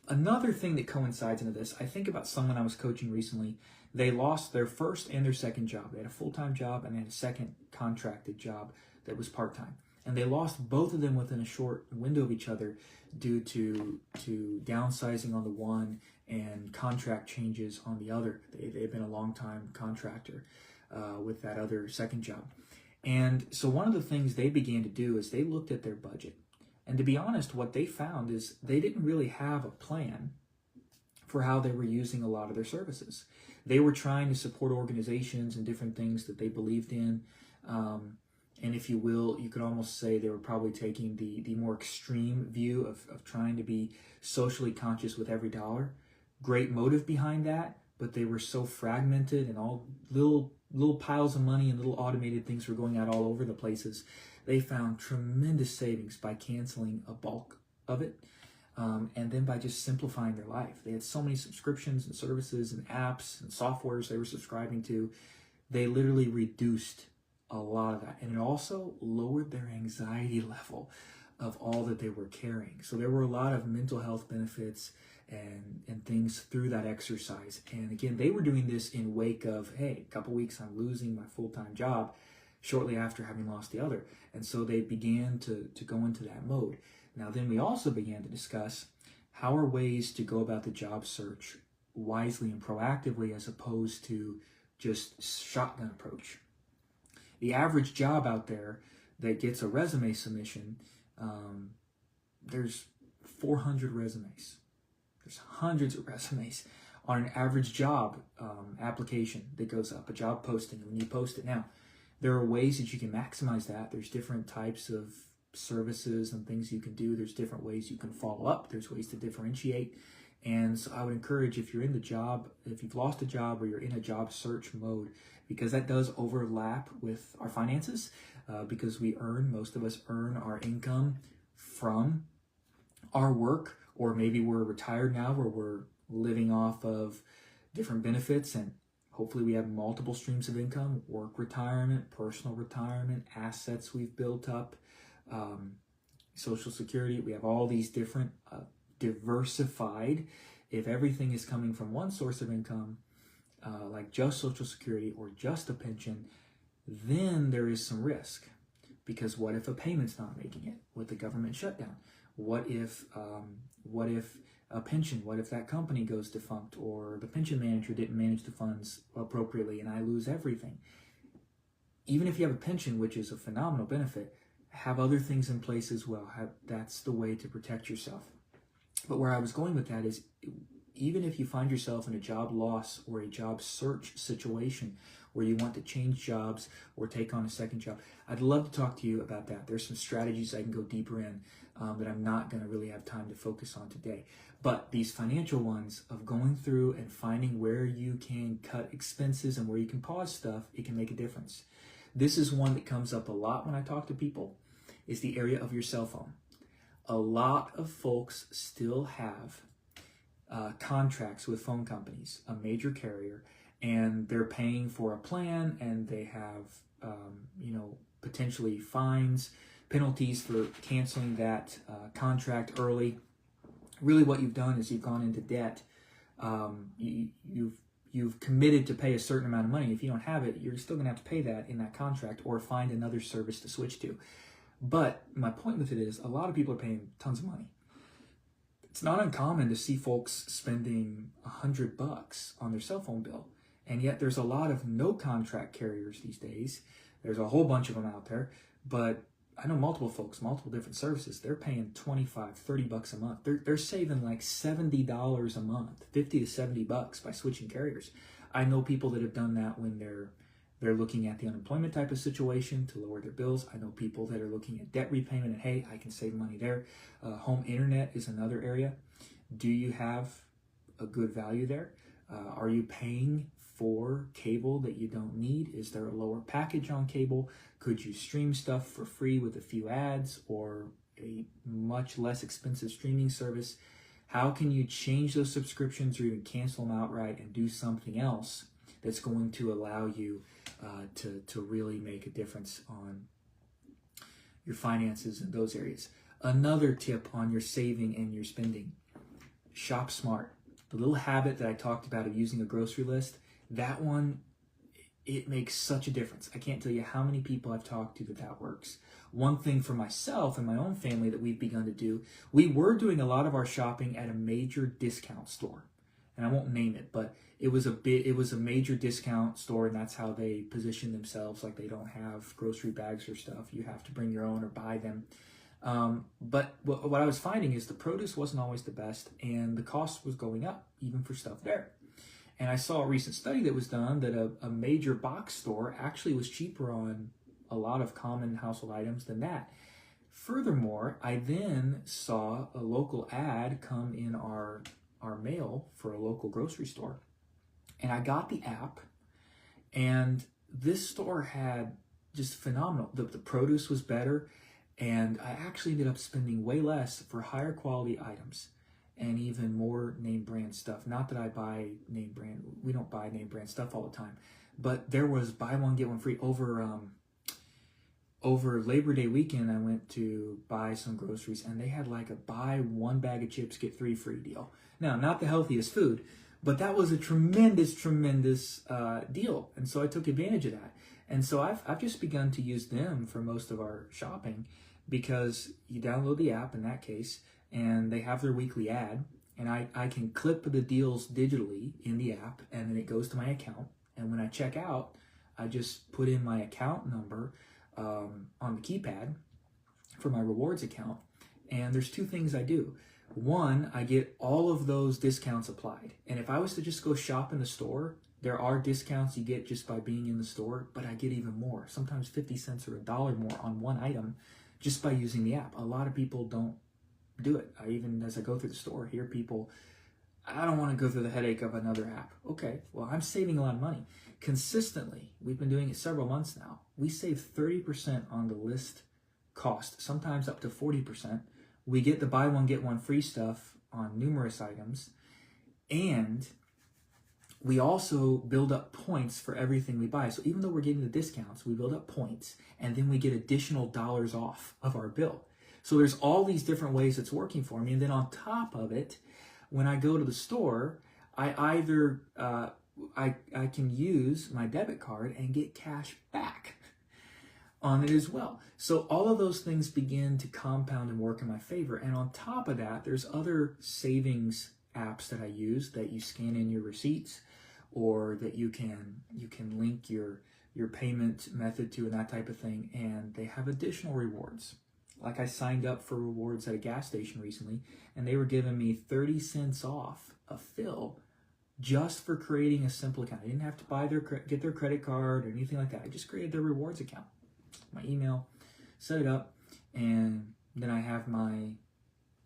Another thing that coincides into this, I think about someone I was coaching recently. They lost their first and their second job. They had a full-time job and they had a second contracted job that was part-time. And they lost both of them within a short window of each other due to downsizing on the one and contract changes on the other. They've been a long-time contractor with that other second job. And so one of the things they began to do is they looked at their budget. And to be honest, what they found is they didn't really have a plan for how they were using a lot of their services. They were trying to support organizations and different things that they believed in. And if you will, you could almost say they were probably taking the more extreme view of trying to be socially conscious with every dollar. Great motive behind that, but they were so fragmented and all little piles of money and little automated things were going out all over the places. They found tremendous savings by canceling a bulk of it. And then by just simplifying their life. They had so many subscriptions and services and apps and softwares they were subscribing to. They literally reduced a lot of that. And it also lowered their anxiety level of all that they were carrying. So there were a lot of mental health benefits and things through that exercise. And again, they were doing this in wake of, hey, a couple weeks I'm losing my full-time job shortly after having lost the other. And so they began to go into that mode. Now, then we also began to discuss how are ways to go about the job search wisely and proactively as opposed to just shotgun approach. The average job out there that gets a resume submission, there's 400 resumes. There's hundreds of resumes on an average job application that goes up, a job posting, when you post it. Now, there are ways that you can maximize that. There's different types of services and things you can do. There's different ways you can follow up. There's ways to differentiate. And so I would encourage, if you're in the job, if you've lost a job or you're in a job search mode, because that does overlap with our finances, because most of us earn our income from our work, or maybe we're retired now where we're living off of different benefits, and hopefully we have multiple streams of income: work retirement, personal retirement, assets we've built up, Social Security. We have all these different diversified. If everything is coming from one source of income, like just Social Security or just a pension, then there is some risk. Because what if a payment's not making it with the government shutdown? What if a pension, what if that company goes defunct, or the pension manager didn't manage the funds appropriately and I lose everything? Even if you have a pension, which is a phenomenal benefit, have other things in place as well. That's the way to protect yourself. But where I was going with that is, even if you find yourself in a job loss or a job search situation where you want to change jobs or take on a second job, I'd love to talk to you about that. There's some strategies I can go deeper in that I'm not going to really have time to focus on today. But these financial ones of going through and finding where you can cut expenses and where you can pause stuff, it can make a difference. This is one that comes up a lot when I talk to people, is the area of your cell phone. A lot of folks still have contracts with phone companies, a major carrier, and they're paying for a plan, and they have, potentially fines, penalties for canceling that contract early. Really, what you've done is you've gone into debt. You've committed to pay a certain amount of money. If you don't have it, you're still going to have to pay that in that contract or find another service to switch to. But my point with it is, a lot of people are paying tons of money. It's not uncommon to see folks spending $100 on their cell phone bill. And yet there's a lot of no contract carriers these days. There's a whole bunch of them out there. But I know multiple folks, multiple different services. They're paying $25, $30 a month. They're saving like $70 a month, $50 to $70 by switching carriers. I know people that have done that when they're looking at the unemployment type of situation to lower their bills. I know people that are looking at debt repayment and, hey, I can save money there. Home internet is another area. Do you have a good value there? Are you paying for cable that you don't need? Is there a lower package on cable? Could you stream stuff for free with a few ads, or a much less expensive streaming service? How can you change those subscriptions or even cancel them outright and do something else that's going to allow you to really make a difference on your finances in those areas? Another tip on your saving and your spending: shop smart. The little habit that I talked about of using a grocery list, that one, it makes such a difference. I can't tell you how many people I've talked to that works. One thing for myself and my own family that we've begun to do, we were doing a lot of our shopping at a major discount store. And I won't name it, but it was a major discount store, and that's how they position themselves. Like, they don't have grocery bags or stuff. You have to bring your own or buy them. But what I was finding is the produce wasn't always the best, and the cost was going up, even for stuff there. And I saw a recent study that was done that a major box store actually was cheaper on a lot of common household items than that. Furthermore, I then saw a local ad come in our mail for a local grocery store. And I got the app, and this store had just phenomenal. The produce was better, and I actually ended up spending way less for higher quality items and even more name brand stuff. Not that I buy name brand, we don't buy name brand stuff all the time, but there was buy one, get one free over Labor Day weekend. I went to buy some groceries, and they had like a buy one bag of chips, get three free deal. Now, not the healthiest food, but that was a tremendous deal. And so I took advantage of that. And so I've just begun to use them for most of our shopping, because you download the app in that case, and they have their weekly ad, and I can clip the deals digitally in the app, and then it goes to my account. And when I check out, I just put in my account number on the keypad for my rewards account. And there's two things I do. One, I get all of those discounts applied. And if I was to just go shop in the store, there are discounts you get just by being in the store, but I get even more, sometimes 50 cents or $1 more on one item just by using the app. A lot of people don't do it. Even as I go through the store, hear people, I don't want to go through the headache of another app. Okay, well, I'm saving a lot of money. Consistently, we've been doing it several months now. We save 30% on the list cost, sometimes up to 40%. We get the buy one, get one free stuff on numerous items. And we also build up points for everything we buy. So even though we're getting the discounts, we build up points, and then we get additional dollars off of our bill. So there's all these different ways it's working for me. And then on top of it, when I go to the store, I either I can use my debit card and get cash back on it as well. So all of those things begin to compound and work in my favor. And on top of that, there's other savings apps that I use that you scan in your receipts, or that you can link your payment method to, and that type of thing. And they have additional rewards. Like I signed up for rewards at a gas station recently, and they were giving me 30 cents off a fill just for creating a simple account. I didn't have to get their credit card or anything like that. I just created their rewards account, my email, set it up, and then I have my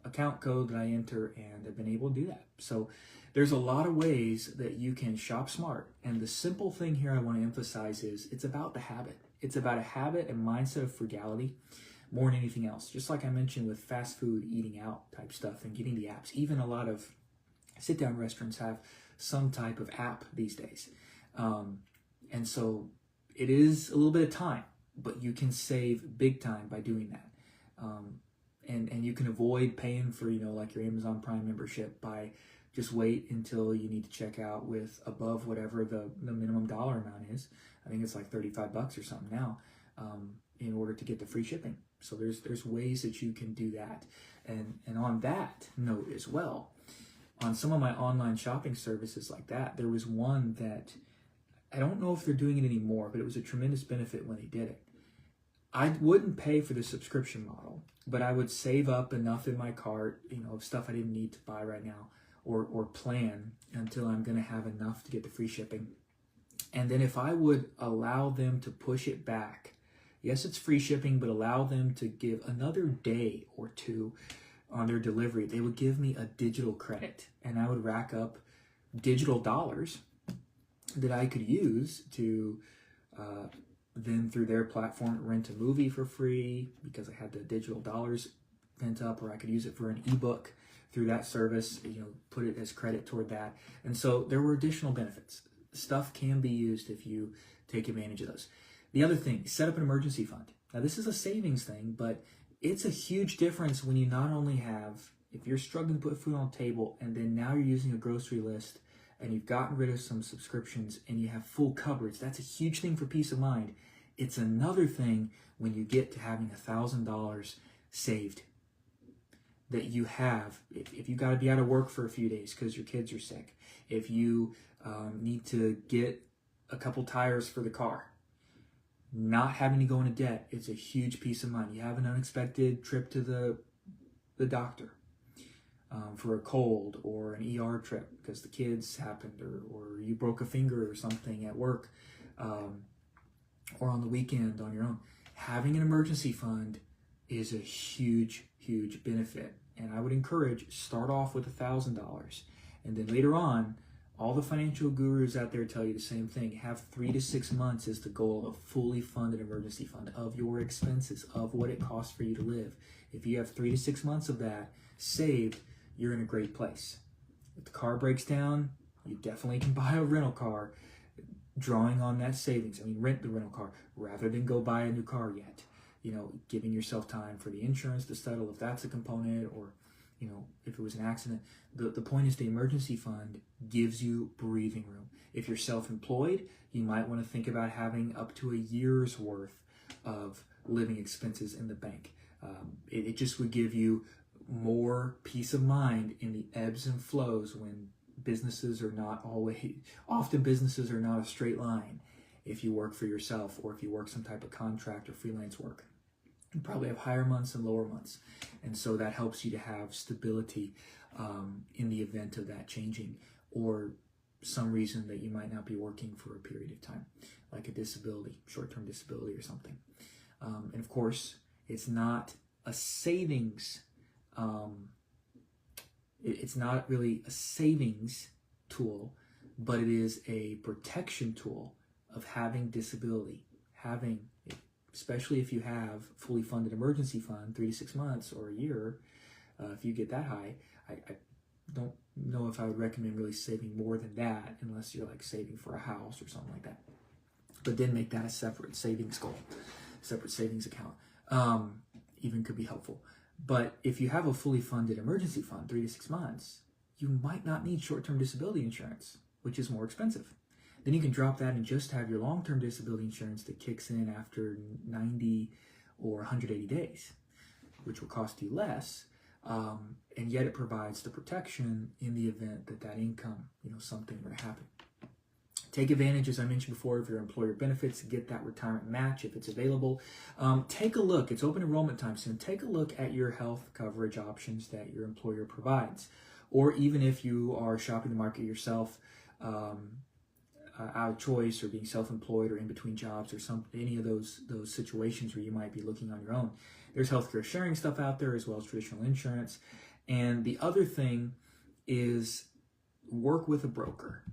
account code that I enter, and I've been able to do that. So there's a lot of ways that you can shop smart. And the simple thing here I want to emphasize is it's about the habit. It's about a habit and mindset of frugality more than anything else. Just like I mentioned with fast food, eating out type stuff, and getting the apps. Even a lot of sit-down restaurants have some type of app these days. And so it is a little bit of time, but you can save big time by doing that. And you can avoid paying for, like your Amazon Prime membership by just wait until you need to check out with above whatever the minimum dollar amount is. I think it's like $35 or something now, in order to get the free shipping. So there's ways that you can do that. And on that note as well, on some of my online shopping services like that, there was one that I don't know if they're doing it anymore, but it was a tremendous benefit when they did it. I wouldn't pay for the subscription model, but I would save up enough in my cart, of stuff I didn't need to buy right now, or plan until I'm going to have enough to get the free shipping. And then if I would allow them to push it back, yes, it's free shipping, but allow them to give another day or two on their delivery, they would give me a digital credit, and I would rack up digital dollars that I could use to then through their platform rent a movie for free, because I had the digital dollars pent up, or I could use it for an ebook through that service, put it as credit toward that. And so there were additional benefits. Stuff can be used if you take advantage of those. The other thing, set up an emergency fund. Now this is a savings thing, but it's a huge difference when you not only have, if you're struggling to put food on the table, and then now you're using a grocery list, and you've gotten rid of some subscriptions, and you have full coverage. That's a huge thing for peace of mind. It's another thing when you get to having $1,000 saved that you have. If you got to be out of work for a few days because your kids are sick, if you need to get a couple tires for the car, Not having to go into debt, it's a huge peace of mind. You have an unexpected trip to the doctor for a cold, or an ER trip because the kids happened, or you broke a finger or something at work, or on the weekend on your own. Having an emergency fund is a huge, huge benefit. And I would encourage, start off with $1,000. And then later on, all the financial gurus out there tell you the same thing. Have 3 to 6 months as the goal of fully funded emergency fund of your expenses, of what it costs for you to live. If you have 3 to 6 months of that saved, you're in a great place. If the car breaks down, you definitely can buy a rental car, drawing on that savings. I mean, rent the rental car rather than go buy a new car yet. You know, giving yourself time for the insurance to settle if that's a component, or, you know, if it was an accident. The point is, the emergency fund gives you breathing room. If you're self-employed, you might want to think about having up to a year's worth of living expenses in the bank. It just would give you more peace of mind in the ebbs and flows when businesses are not always, often businesses are not a straight line. If you work for yourself, or if you work some type of contract or freelance work, you probably have higher months and lower months. And so that helps you to have stability in the event of that changing, or some reason that you might not be working for a period of time, like a disability, short-term disability or something. And of course, it's not a savings, it's not really a savings tool, but it is a protection tool of having disability, having, especially if you have fully funded emergency fund, 3 to 6 months or a year. If you get that high, I don't know if I would recommend really saving more than that, unless you're like saving for a house or something like that. But then make that a separate savings goal, separate savings account. Even could be helpful. But if you have a fully funded emergency fund, 3 to 6 months, you might not need short-term disability insurance, which is more expensive. Then you can drop that and just have your long-term disability insurance that kicks in after 90 or 180 days, which will cost you less, and yet it provides the protection in the event that that income, you know, something were to happen. Take advantage, as I mentioned before, of your employer benefits. Get that retirement match if it's available. Take a look. It's open enrollment time soon. Take a look at your health coverage options that your employer provides. Or even if you are shopping the market yourself, out of choice, or being self-employed, or in between jobs, or any of those situations where you might be looking on your own. There's healthcare sharing stuff out there, as well as traditional insurance. And the other thing is, work with a broker.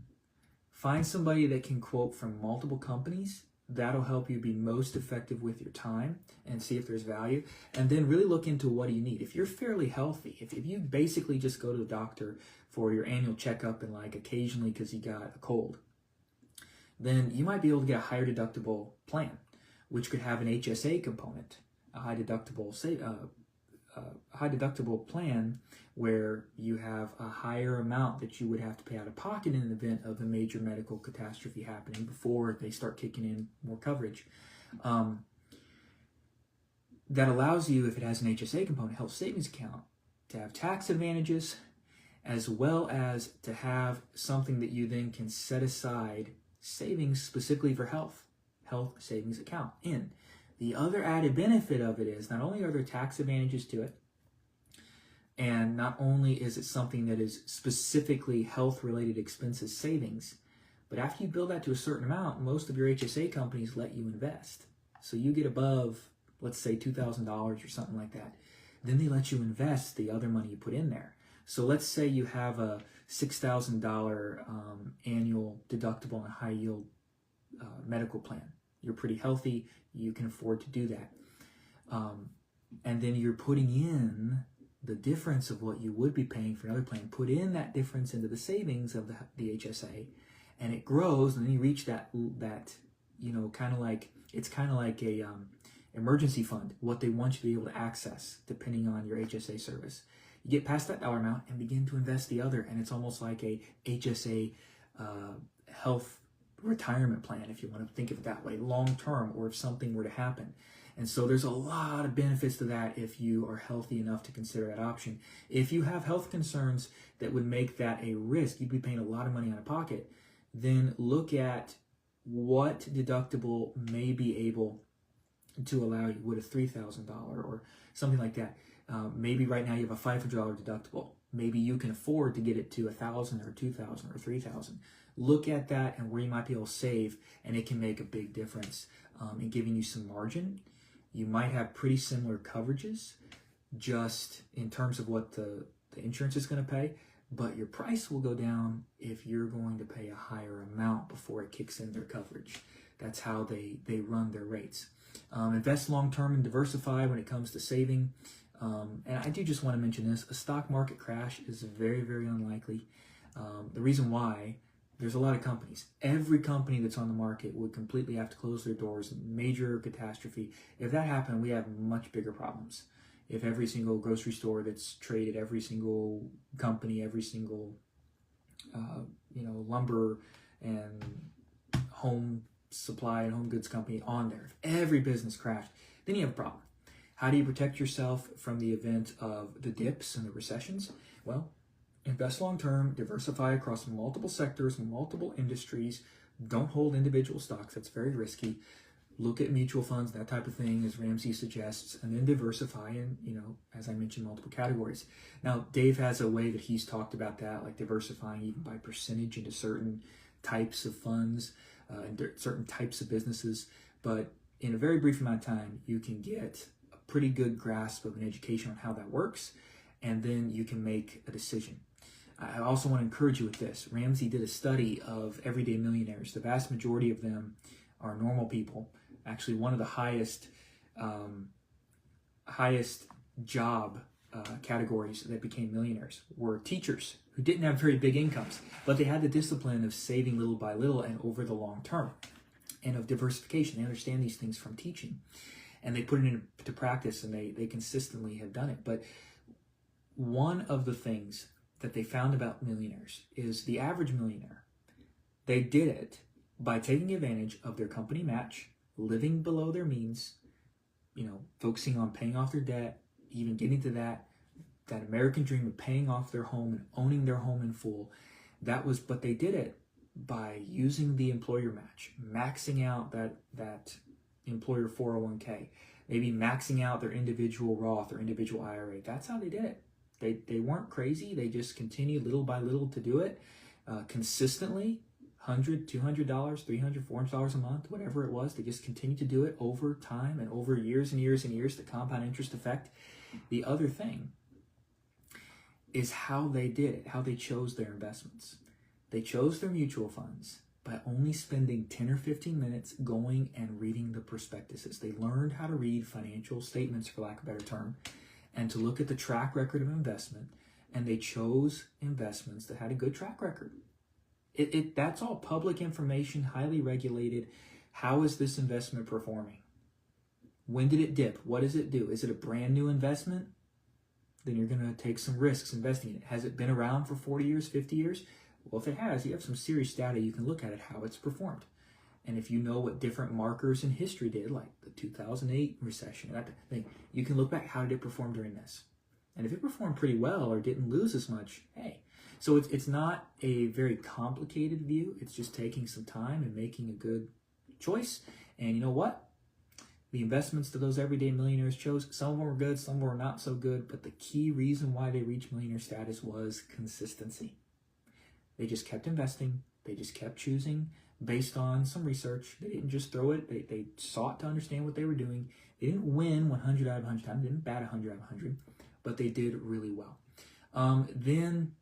Find somebody that can quote from multiple companies. That'll help you be most effective with your time and see if there's value. And then really look into what do you need. If you're fairly healthy, if you basically just go to the doctor for your annual checkup and like occasionally because you got a cold, then you might be able to get a higher deductible plan, which could have an HSA component, a high deductible plan where you have a higher amount that you would have to pay out of pocket in the event of a major medical catastrophe happening before they start kicking in more coverage. That allows you, if it has an HSA component, health savings account, to have tax advantages, as well as to have something that you then can set aside savings specifically for health savings account in. The other added benefit of it is, not only are there tax advantages to it, and not only is it something that is specifically health-related expenses savings, but after you build that to a certain amount, most of your HSA companies let you invest. So you get above, let's say, $2,000 or something like that. Then they let you invest the other money you put in there. So let's say you have a $6,000 annual deductible and a high-yield medical plan. You're pretty healthy. You can afford to do that. And then you're putting in the difference of what you would be paying for another plan. Put in that difference into the savings of the HSA, and it grows, and then you reach that you know, kind of like a emergency fund, what they want you to be able to access depending on your HSA service. You get past that dollar amount and begin to invest the other, and it's almost like a HSA health retirement plan, if you want to think of it that way, long term, or if something were to happen. And so there's a lot of benefits to that if you are healthy enough to consider that option. If you have health concerns that would make that a risk, you'd be paying a lot of money out of pocket, then look at what deductible may be able to allow you. Would a $3,000 or something like that? Maybe right now you have a $500 deductible. Maybe you can afford to get it to $1,000 or $2,000 or $3,000. Look at that and where you might be able to save, and it can make a big difference in giving you some margin. You might have pretty similar coverages just in terms of what the insurance is going to pay, but your price will go down if you're going to pay a higher amount before it kicks in their coverage. That's how they run their rates. Invest long-term and diversify when it comes to saving. And I do just want to mention this. A stock market crash is very, very unlikely. The reason why, there's a lot of companies. Every company that's on the market would completely have to close their doors. Major catastrophe. If that happened, we have much bigger problems. If every single grocery store that's traded, every single company, every single lumber and home supply and home goods company on there, if every business crashed, then you have a problem. How do you protect yourself from the event of the dips and the recessions? Well, invest long-term, diversify across multiple sectors, multiple industries. Don't hold individual stocks. That's very risky. Look at mutual funds, that type of thing, as Ramsey suggests, and then diversify in, as I mentioned, multiple categories. Now, Dave has a way that he's talked about that, like diversifying even by percentage into certain types of funds and certain types of businesses. But in a very brief amount of time, you can get a pretty good grasp of an education on how that works, and then you can make a decision. I also want to encourage you with this. Ramsey did a study of everyday millionaires. The vast majority of them are normal people. Actually, one of the highest job categories that became millionaires were teachers who didn't have very big incomes, but they had the discipline of saving little by little and over the long term, and of diversification. They understand these things from teaching, and they put it into practice, and they consistently have done it. But one of the things that they found about millionaires is the average millionaire, they did it by taking advantage of their company match, living below their means, focusing on paying off their debt, even getting to that American dream of paying off their home and owning their home in full. But they did it by using the employer match, maxing out that employer 401k, maybe maxing out their individual Roth or individual IRA. That's how they did it. They weren't crazy. They just continued little by little to do it consistently. $100, $200, $300, $400 a month, whatever it was. They just continued to do it over time and over years and years and years, the compound interest effect. The other thing is how they did it, how they chose their investments. They chose their mutual funds by only spending 10 or 15 minutes going and reading the prospectuses. They learned how to read financial statements, for lack of a better term, and to look at the track record of investment, and they chose investments that had a good track record. That's all public information, highly regulated. How is this investment performing? When did it dip? What does it do? Is it a brand new investment? Then you're going to take some risks investing in it. Has it been around for 40 years, 50 years? Well, if it has, you have some serious data. You can look at it, how it's performed. And if you know what different markers in history did, like the 2008 recession, that thing, you can look back, how did it perform during this? And if it performed pretty well or didn't lose as much, hey. So it's not a very complicated view. It's just taking some time and making a good choice. And you know what? The investments that those everyday millionaires chose, some of them were good, some were not so good. But the key reason why they reached millionaire status was consistency. They just kept investing. They just kept choosing based on some research. They didn't just throw it. They sought to understand what they were doing. They didn't win 100 out of 100 times. They didn't bat 100 out of 100. But they did really well. Then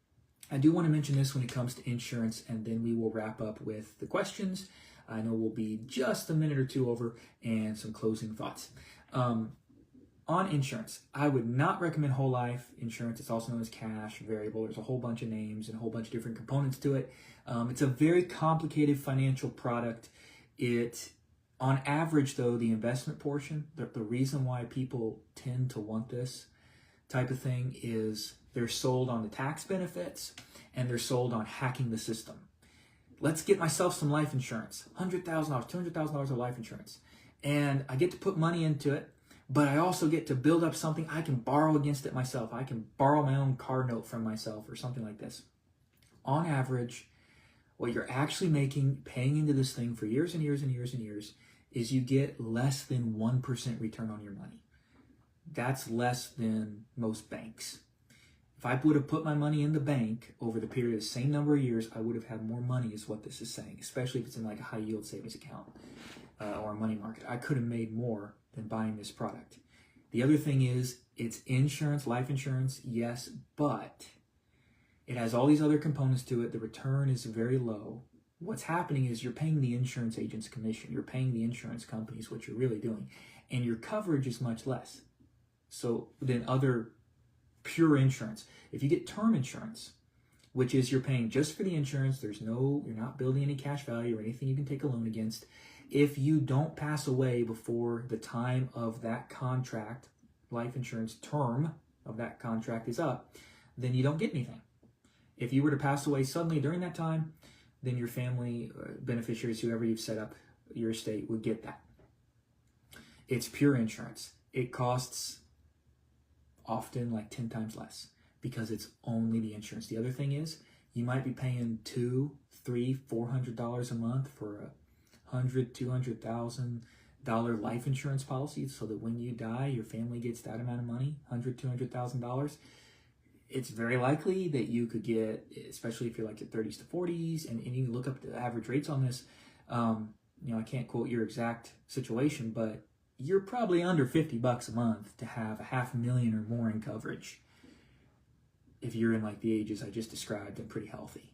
I do want to mention this when it comes to insurance, and then we will wrap up with the questions. I know we'll be just a minute or two over, and some closing thoughts. On insurance, I would not recommend whole life insurance. It's also known as cash, variable. There's a whole bunch of names and a whole bunch of different components to it. It's a very complicated financial product. On average, though, the investment portion, the reason why people tend to want this type of thing is they're sold on the tax benefits and they're sold on hacking the system. Let's get myself some life insurance, $100,000, $200,000 of life insurance. And I get to put money into it, but I also get to build up something I can borrow against it myself. I can borrow my own car note from myself or something like this. On average, what you're actually making, paying into this thing for years and years and years and years, is you get less than 1% return on your money. That's less than most banks. If I would have put my money in the bank over the period of the same number of years, I would have had more money, is what this is saying, especially if it's in like a high yield savings account or a money market. I could have made more than buying this product. The other thing is, it's insurance, life insurance, yes, but it has all these other components to it. The return is very low. What's happening is you're paying the insurance agent's commission. You're paying the insurance companies what you're really doing. And your coverage is much less than other pure insurance. If you get term insurance, which is you're paying just for the insurance, you're not building any cash value or anything you can take a loan against. If you don't pass away before the time of that contract, life insurance term of that contract is up, then you don't get anything. If you were to pass away suddenly during that time, then your family beneficiaries, whoever you've set up your estate, would get that. It's pure insurance. It costs often like 10 times less because it's only the insurance. The other thing is, you might be paying $200, $300, $400 a month for a $100,000, $200,000 life insurance policy, so that when you die, your family gets that amount of money, $100,000, $200,000. It's very likely that you could get, especially if you're like your 30s to 40s, and you can look up the average rates on this. I can't quote your exact situation, but you're probably under $50 a month to have $500,000 or more in coverage if you're in like the ages I just described and pretty healthy.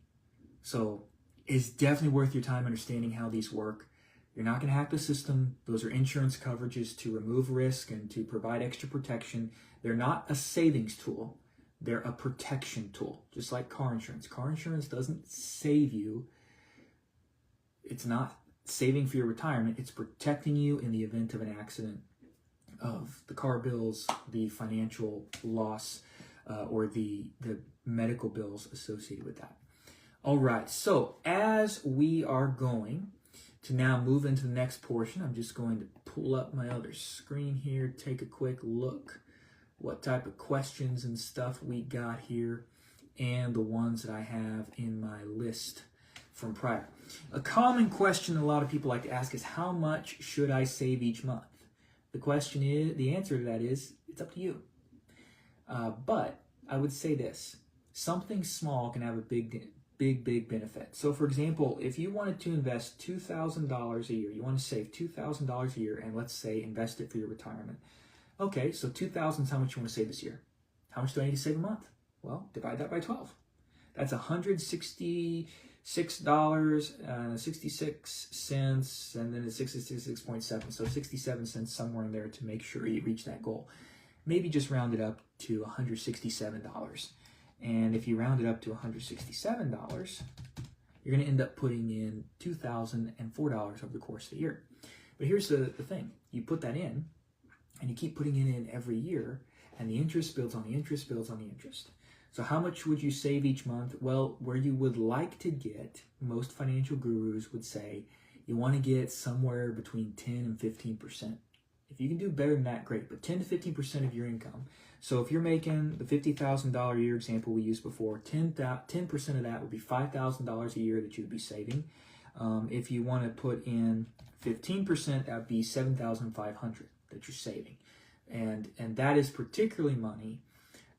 So it's definitely worth your time understanding how these work. You're not going to hack the system. Those are insurance coverages to remove risk and to provide extra protection. They're not a savings tool. They're a protection tool, just like car insurance. Car insurance doesn't save you. It's not saving for your retirement. It's protecting you in the event of an accident, of the car bills, the financial loss, or the medical bills associated with that. All right, so as we are going to now move into the next portion, I'm just going to pull up my other screen here, take a quick look what type of questions and stuff we got here, and the ones that I have in my list from prior. A common question a lot of people like to ask is, how much should I save each month? The answer to that is, it's up to you. But I would say this, something small can have a big benefit. So for example, if you wanted to invest $2,000 a year, you want to save $2,000 a year, and let's say invest it for your retirement. Okay, so 2,000 is how much you want to save this year. How much do I need to save a month? Well, divide that by 12. That's $166.66, and then it's 66.7, so 67 cents somewhere in there to make sure you reach that goal. Maybe just round it up to $167. And if you round it up to $167, you're going to end up putting in $2,004 over the course of the year. But here's the thing. You put that in, and you keep putting it in every year, and the interest builds on the interest builds on the interest. So how much would you save each month? Well, where you would like to get, most financial gurus would say, you want to get somewhere between 10 and 15%. If you can do better than that, great, but 10 to 15% of your income. So if you're making the $50,000 a year example we used before, 10% of that would be $5,000 a year that you'd be saving. If you want to put in 15%, that would be $7,500 that you're saving. And that is particularly money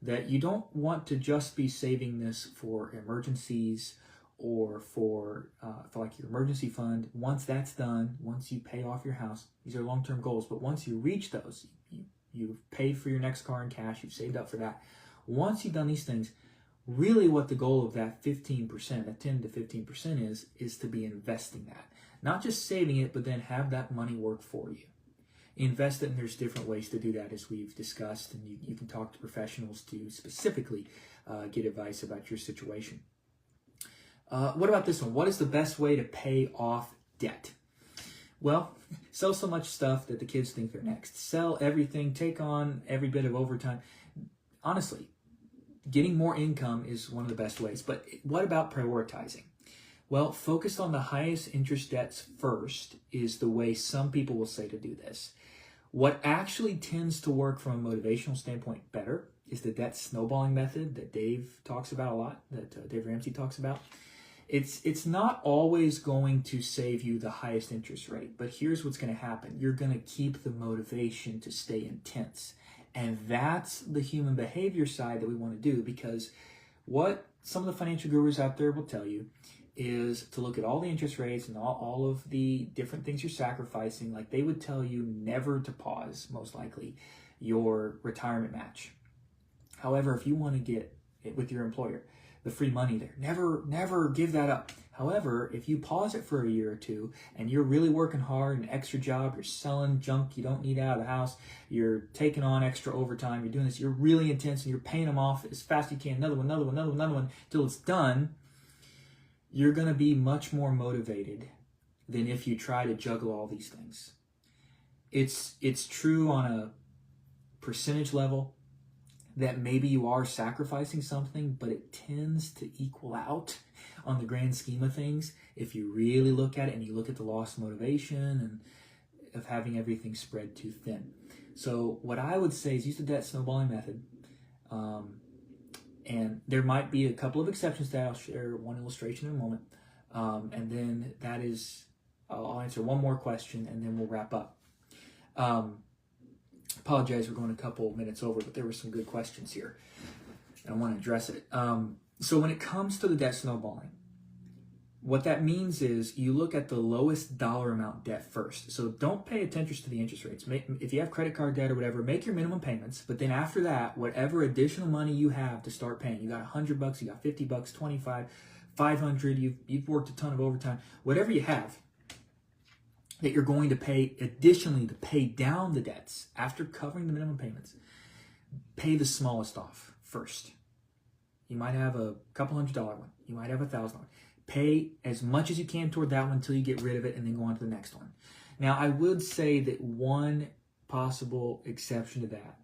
that you don't want to just be saving this for emergencies or for like your emergency fund. Once that's done, once you pay off your house, these are long-term goals, but once you reach those, you've paid for your next car in cash, you've saved up for that. Once you've done these things, really what the goal of that 15%, that 10 to 15% is to be investing that. Not just saving it, but then have that money work for you. Invest it, and there's different ways to do that, as we've discussed, and you can talk to professionals to specifically get advice about your situation. What about this one? What is the best way to pay off debt? Well, sell so much stuff that the kids think they're next. Sell everything, take on every bit of overtime. Honestly, getting more income is one of the best ways, but what about prioritizing? Well, focus on the highest interest debts first is the way some people will say to do this. What actually tends to work from a motivational standpoint better is the debt snowballing method that Dave talks about a lot, that Dave Ramsey talks about. It's not always going to save you the highest interest rate, but here's what's going to happen. You're going to keep the motivation to stay intense. And that's the human behavior side that we want to do, because what some of the financial gurus out there will tell you is to look at all the interest rates and all of the different things you're sacrificing. Like, they would tell you never to pause, most likely, your retirement match. However, if you want to get it with your employer, the free money there, never give that up. However, if you pause it for a year or two and you're really working hard, an extra job, you're selling junk you don't need out of the house, you're taking on extra overtime, you're doing this, you're really intense, and you're paying them off as fast as you can, another one, till it's done, you're going to be much more motivated than if you try to juggle all these things. It's true on a percentage level that maybe you are sacrificing something, but it tends to equal out on the grand scheme of things if you really look at it and you look at the lost motivation and of having everything spread too thin. So what I would say is use the debt snowballing method. And there might be a couple of exceptions to that. I'll share one illustration in a moment. And then I'll answer one more question and then we'll wrap up. Apologize, we're going a couple minutes over, but there were some good questions here, and I want to address it. So when it comes to the debt snowballing, what that means is you look at the lowest dollar amount debt first. So don't pay attention to the interest rates. If you have credit card debt or whatever, make your minimum payments, but then after that, whatever additional money you have to start paying, you got $100, you got $50, 25, 500, you've worked a ton of overtime, whatever you have that you're going to pay additionally to pay down the debts after covering the minimum payments, pay the smallest off first. You might have a couple $100 one. You might have $1,000. Pay as much as you can toward that one until you get rid of it and then go on to the next one. Now, I would say that one possible exception to that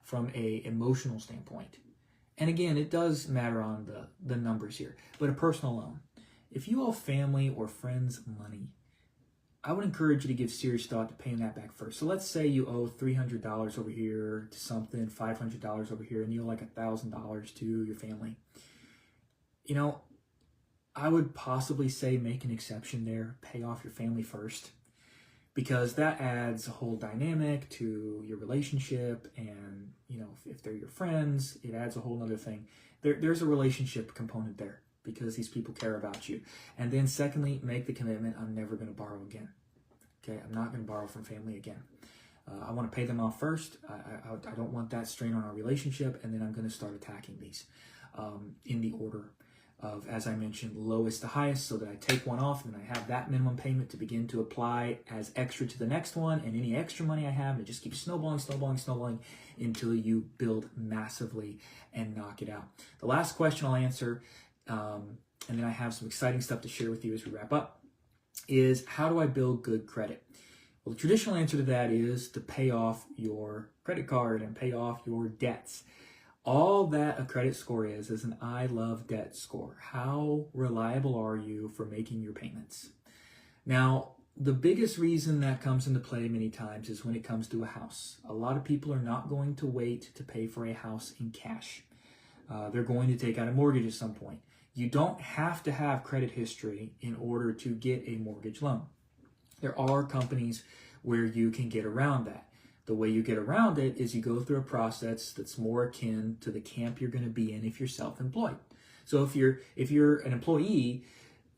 from a emotional standpoint, and again, it does matter on the numbers here, but a personal loan. If you owe family or friends money, I would encourage you to give serious thought to paying that back first. So let's say you owe $300 over here to something, $500 over here, and you owe like $1,000 to your family. You know, I would possibly say make an exception there. Pay off your family first, because that adds a whole dynamic to your relationship. And, you know, if they're your friends, it adds a whole other thing. There's a relationship component there, because these people care about you. And then secondly, make the commitment, I'm never going to borrow again. Okay, I'm not going to borrow from family again. I want to pay them off first. I don't want that strain on our relationship, and then I'm going to start attacking these in the order of, as I mentioned, lowest to highest, so that I take one off and then I have that minimum payment to begin to apply as extra to the next one, and any extra money I have, it just keeps snowballing until you build massively and knock it out. The last question I'll answer, and then I have some exciting stuff to share with you as we wrap up, is how do I build good credit? Well, the traditional answer to that is to pay off your credit card and pay off your debts. All that a credit score is an I love debt score. How reliable are you for making your payments? Now, the biggest reason that comes into play many times is when it comes to a house. A lot of people are not going to wait to pay for a house in cash. They're going to take out a mortgage at some point. You don't have to have credit history in order to get a mortgage loan. There are companies where you can get around that. The way you get around it is you go through a process that's more akin to the camp you're going to be in if you're self-employed. So if you're an employee,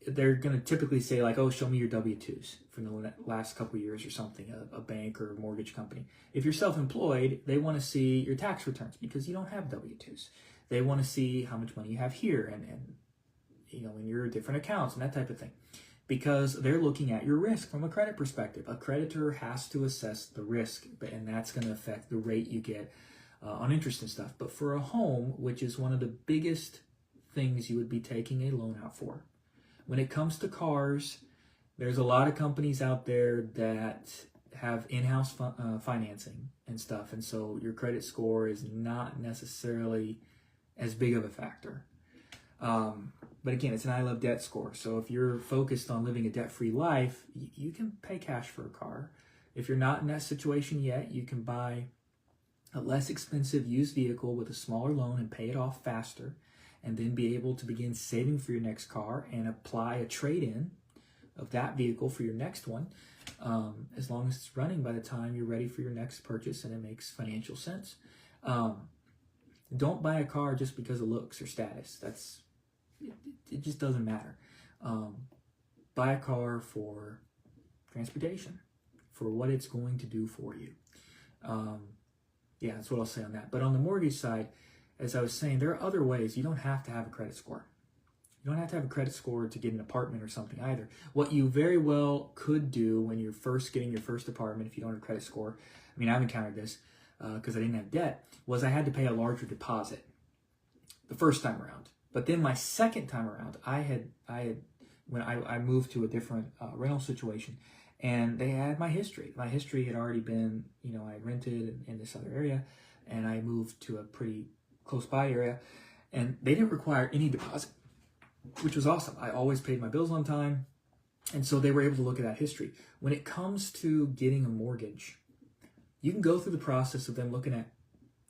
they're going to typically say like, oh, show me your W-2s from the last couple of years or something, a bank or a mortgage company. If you're self-employed, they want to see your tax returns because you don't have W-2s. They want to see how much money you have here and you know, in your different accounts and that type of thing, because they're looking at your risk from a credit perspective. A creditor has to assess the risk, and that's going to affect the rate you get on interest and stuff. But for a home, which is one of the biggest things you would be taking a loan out for, when it comes to cars, there's a lot of companies out there that have in-house financing and stuff, and so your credit score is not necessarily as big of a factor. But again, it's an I love debt score. So if you're focused on living a debt-free life, you can pay cash for a car. If you're not in that situation yet, you can buy a less expensive used vehicle with a smaller loan and pay it off faster. and then be able to begin saving for your next car and apply a trade-in of that vehicle for your next one, as long as it's running by the time you're ready for your next purchase and it makes financial sense. Don't buy a car just because of looks or status. It just doesn't matter. Buy a car for transportation, for what it's going to do for you. Yeah, that's what I'll say on that. But on the mortgage side, as I was saying, there are other ways. You don't have to have a credit score. You don't have to have a credit score to get an apartment or something either. What you very well could do when you're first getting your first apartment, if you don't have a credit score, I mean, I've encountered this because I didn't have debt, was I had to pay a larger deposit the first time around. But then my second time around, when I moved to a different rental situation, and they had my history. My history had already been, I had rented in this other area, and I moved to a pretty close by area, and they didn't require any deposit, which was awesome. I always paid my bills on time, and so they were able to look at that history. When it comes to getting a mortgage, you can go through the process of them looking at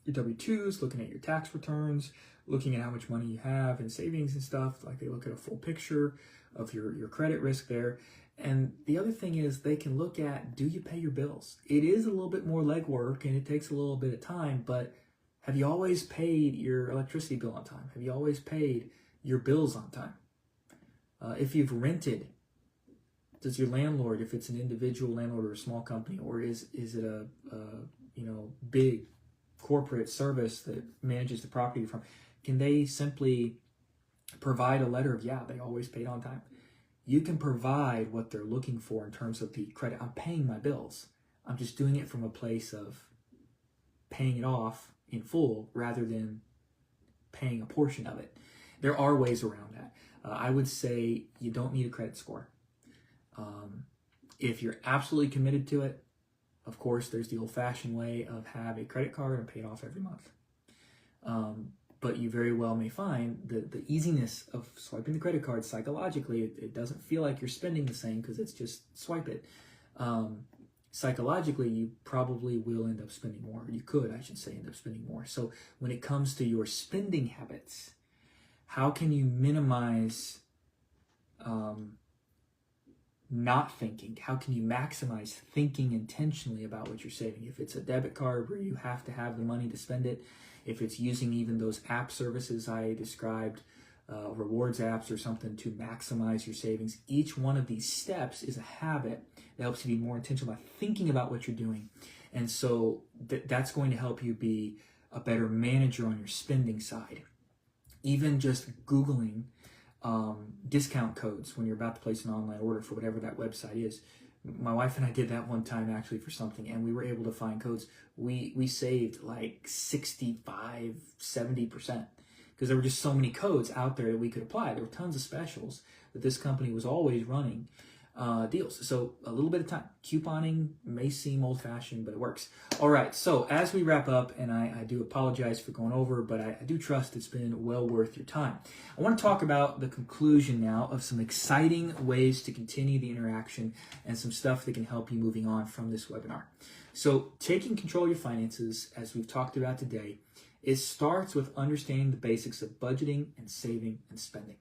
your W-2s, looking at your tax returns, looking at how much money you have in savings and stuff. Like, they look at a full picture of your credit risk there. And the other thing is, they can look at, do you pay your bills? It is a little bit more legwork and it takes a little bit of time, but have you always paid your electricity bill on time? Have you always paid your bills on time? If you've rented, does your landlord, if it's an individual landlord or a small company, or is it a big corporate service that manages the property you're from, can they simply provide a letter of, yeah, they always paid on time? You can provide what they're looking for in terms of the credit. I'm paying my bills. I'm just doing it from a place of paying it off in full rather than paying a portion of it. There are ways around that. I would say you don't need a credit score. If you're absolutely committed to it, of course, there's the old-fashioned way of have a credit card and pay it off every month. But you very well may find that the easiness of swiping the credit card psychologically, it doesn't feel like you're spending the same because it's just swipe it. Psychologically, you probably will end up spending more. You could, I should say, end up spending more. So when it comes to your spending habits, how can you minimize not thinking? How can you maximize thinking intentionally about what you're saving? If it's a debit card where you have to have the money to spend it, if it's using even those app services I described, rewards apps or something to maximize your savings, each one of these steps is a habit that helps you be more intentional about thinking about what you're doing. And so that's going to help you be a better manager on your spending side. Even just Googling discount codes when you're about to place an online order for whatever that website is. My wife and I did that one time actually for something, and we were able to find codes. We saved like 65, 70% because there were just so many codes out there that we could apply. There were tons of specials that this company was always running deals. So a little bit of time. Couponing may seem old-fashioned, but it works. All right, so as we wrap up, and I do apologize for going over, but I do trust it's been well worth your time. I want to talk about the conclusion now of some exciting ways to continue the interaction and some stuff that can help you moving on from this webinar. So taking control of your finances, as we've talked about today, it starts with understanding the basics of budgeting and saving and spending,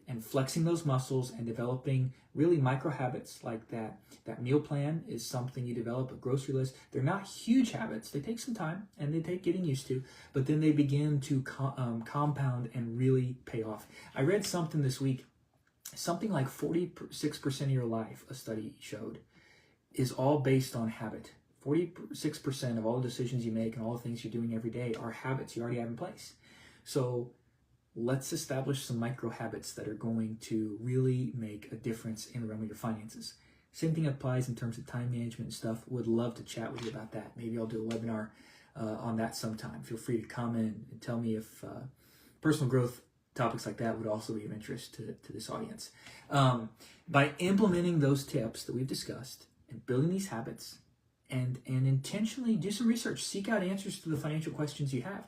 and flexing those muscles and developing really micro habits like that. That meal plan is something you develop, a grocery list. They're not huge habits. They take some time and they take getting used to, but then they begin to compound and really pay off. I read something this week, something like 46% of your life, a study showed, is all based on habit. 46% of all the decisions you make and all the things you're doing every day are habits you already have in place. So let's establish some micro habits that are going to really make a difference in the realm of your finances. Same thing applies in terms of time management and stuff. Would love to chat with you about that. Maybe I'll do a webinar on that sometime. Feel free to comment and tell me if personal growth topics like that would also be of interest to this audience. By implementing those tips that we've discussed and building these habits and intentionally do some research, seek out answers to the financial questions you have,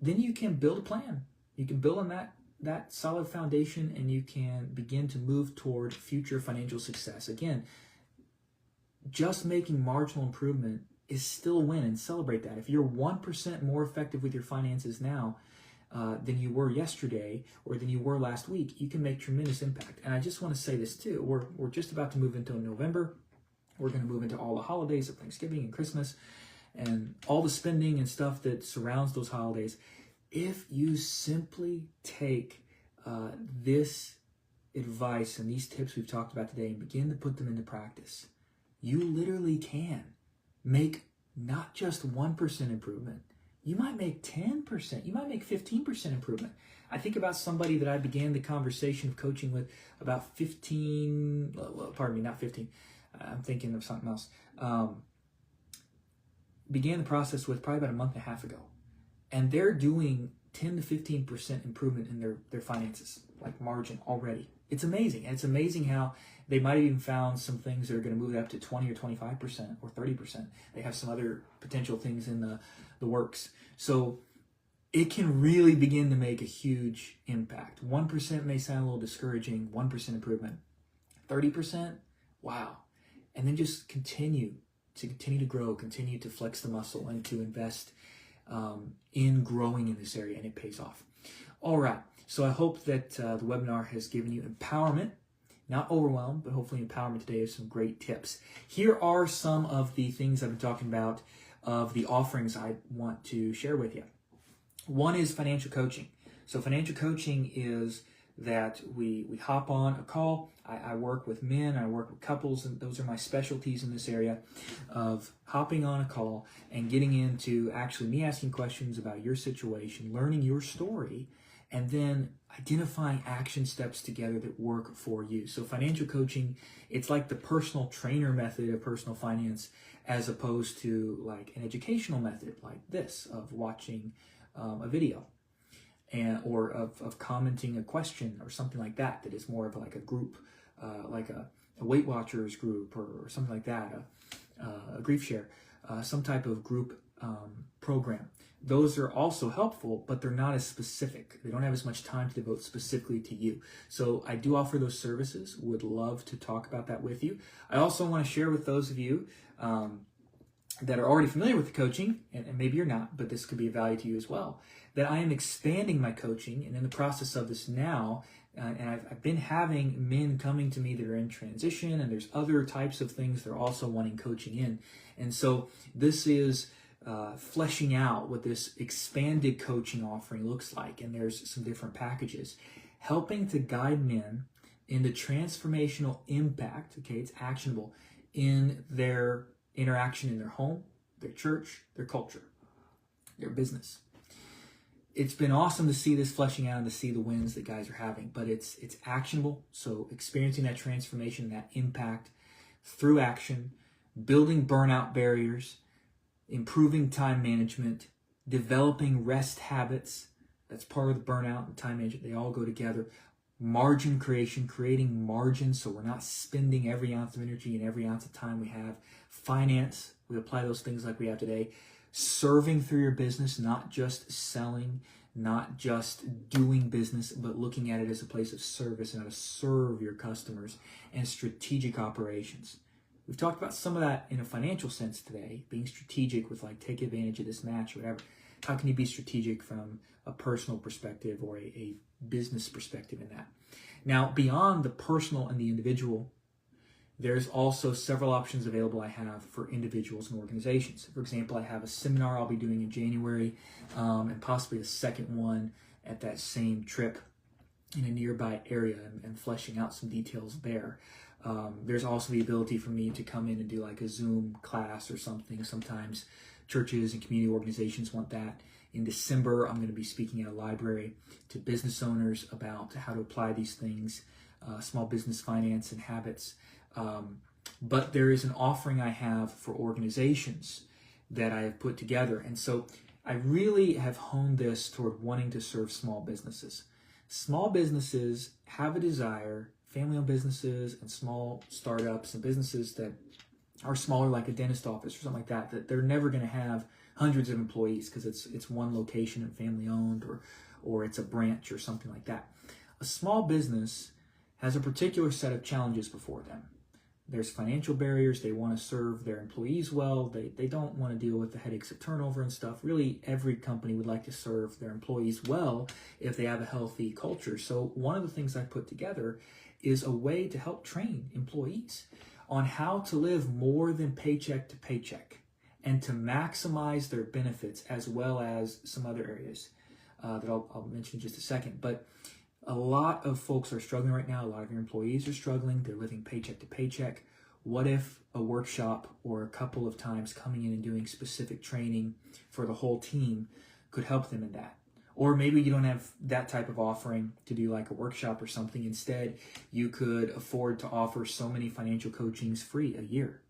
then you can build a plan. You can build on that solid foundation, and you can begin to move toward future financial success. Again, just making marginal improvement is still a win, and celebrate that. If you're 1% more effective with your finances now, than you were yesterday or than you were last week, you can make tremendous impact. And I just want to say this too. We're just about to move into November. We're going to move into all the holidays of Thanksgiving and Christmas and all the spending and stuff that surrounds those holidays. If you simply take this advice and these tips we've talked about today and begin to put them into practice, you literally can make not just 1% improvement. You might make 10%. You might make 15% improvement. I think about somebody that I began the conversation of coaching with about 15, pardon me, not 15. I'm thinking of something else. Began the process with probably about a month and a half ago. And they're doing 10 to 15% improvement in their finances, like margin already. It's amazing. And it's amazing how they might have even found some things that are going to move it up to 20 or 25% or 30%. They have some other potential things in the works. So it can really begin to make a huge impact. 1% may sound a little discouraging, 1% improvement. 30%, wow. And then just continue to grow, continue to flex the muscle and to invest in growing in this area, and it pays off. All right, so I hope that the webinar has given you empowerment, not overwhelmed, but hopefully empowerment today of some great tips. Here are some of the things I've been talking about of the offerings I want to share with you. One is financial coaching. So financial coaching is that we hop on a call. I work with men, I work with couples, and those are my specialties in this area of hopping on a call and getting into actually me asking questions about your situation, learning your story, and then identifying action steps together that work for you. So financial coaching, it's like the personal trainer method of personal finance as opposed to like an educational method like this of watching a video. Or of commenting a question or something like that is more of like a group, like a Weight Watchers group or something like that, a grief share, some type of group program. Those are also helpful, but they're not as specific. They don't have as much time to devote specifically to you. So I do offer those services, would love to talk about that with you. I also want to share with those of you that are already familiar with the coaching, and maybe you're not, but this could be of value to you as well, that I am expanding my coaching and in the process of this now, and I've been having men coming to me that are in transition, and there's other types of things they're also wanting coaching in. And so this is fleshing out what this expanded coaching offering looks like, and there's some different packages, helping to guide men into transformational impact, okay, it's actionable, in their interaction in their home, their church, their culture, their business. It's been awesome to see this fleshing out and to see the wins that guys are having, but it's actionable. So experiencing that transformation, that impact through action, building burnout barriers, improving time management, developing rest habits. That's part of the burnout and time management. They all go together. Margin creation, creating margin so we're not spending every ounce of energy and every ounce of time we have. Finance, we apply those things like we have today. Serving through your business, not just selling, not just doing business, but looking at it as a place of service and how to serve your customers, and strategic operations. We've talked about some of that in a financial sense today, being strategic with like take advantage of this match or whatever. How can you be strategic from a personal perspective or a business perspective in that? Now, beyond the personal and the individual, there's also several options available I have for individuals and organizations. For example, I have a seminar I'll be doing in January and possibly a second one at that same trip in a nearby area and fleshing out some details there. There's also the ability for me to come in and do like a Zoom class or something. Sometimes churches and community organizations want that. In December, I'm going to be speaking at a library to business owners about how to apply these things, small business finance and habits. But there is an offering I have for organizations that I have put together. And so I really have honed this toward wanting to serve small businesses. Small businesses have a desire, family-owned businesses and small startups and businesses that are smaller, like a dentist office or something like that, that they're never going to have hundreds of employees because it's one location and family-owned, or it's a branch or something like that. A small business has a particular set of challenges before them. there's financial barriers. They want to serve their employees well. They don't want to deal with the headaches of turnover and stuff. Really, every company would like to serve their employees well if they have a healthy culture. So one of the things I put together is a way to help train employees on how to live more than paycheck to paycheck and to maximize their benefits, as well as some other areas that I'll mention in just a second. But a lot of folks are struggling right now. A lot of your employees are struggling. They're living paycheck to paycheck. What if a workshop or a couple of times coming in and doing specific training for the whole team could help them in that? Or maybe you don't have that type of offering to do like a workshop or something. Instead, you could afford to offer so many financial coachings free a year.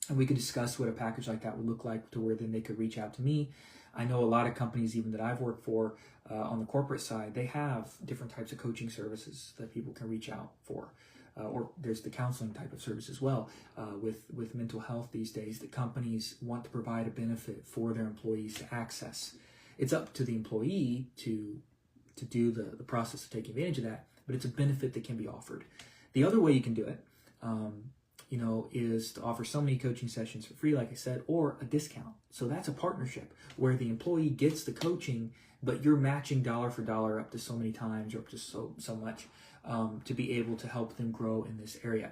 And we could discuss what a package like that would look like, to where then they could reach out to me. I know a lot of companies, even that I've worked for on the corporate side, they have different types of coaching services that people can reach out for. Or there's the counseling type of service as well. With mental health these days, the companies want to provide a benefit for their employees to access. It's up to the employee to do the process of taking advantage of that, but it's a benefit that can be offered. The other way you can do it, is to offer so many coaching sessions for free, like I said, or a discount. So that's a partnership where the employee gets the coaching, but you're matching dollar for dollar up to so many times, or up to so much, to be able to help them grow in this area.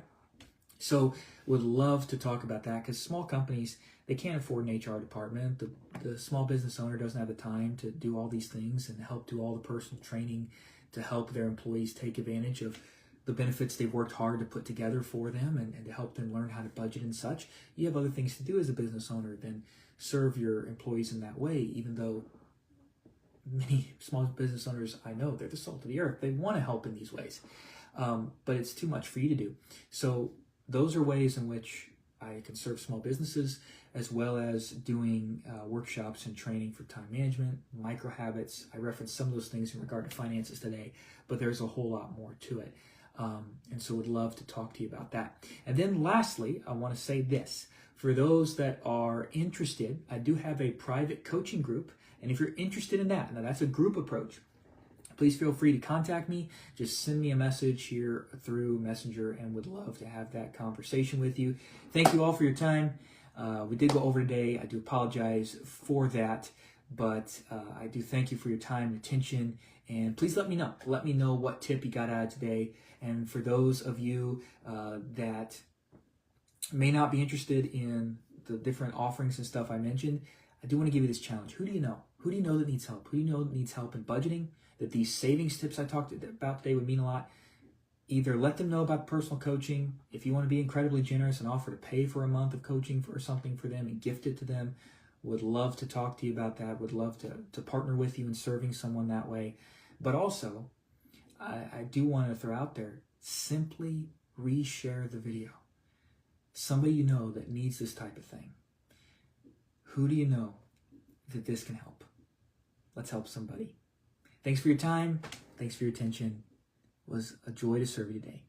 So would love to talk about that, because small companies, they can't afford an HR department. The small business owner doesn't have the time to do all these things and help do all the personal training to help their employees take advantage of the benefits they've worked hard to put together for them, and to help them learn how to budget and such. You have other things to do as a business owner than serve your employees in that way, even though many small business owners I know, they're the salt of the earth. They want to help in these ways, but it's too much for you to do. So those are ways in which I can serve small businesses, as well as doing workshops and training for time management, micro habits. I referenced some of those things in regard to finances today, but there's a whole lot more to it. And so would love to talk to you about that. And then lastly, I want to say this. For those that are interested, I do have a private coaching group. And if you're interested in that, now that's a group approach, please feel free to contact me. Just send me a message here through Messenger, and would love to have that conversation with you. Thank you all for your time. We did go over today. I do apologize for that, but I do thank you for your time and attention. And please let me know. Let me know what tip you got out of today. And for those of you that may not be interested in the different offerings and stuff I mentioned, I do want to give you this challenge. Who do you know? Who do you know that needs help? Who do you know that needs help in budgeting? That these savings tips I talked about today would mean a lot. Either let them know about personal coaching. If you want to be incredibly generous and offer to pay for a month of coaching or something for them and gift it to them, would love to talk to you about that. Would love to partner with you in serving someone that way. But also, I do want to throw out there, simply reshare the video. Somebody you know that needs this type of thing. Who do you know that this can help? Let's help somebody. Thanks for your time. Thanks for your attention. It was a joy to serve you today.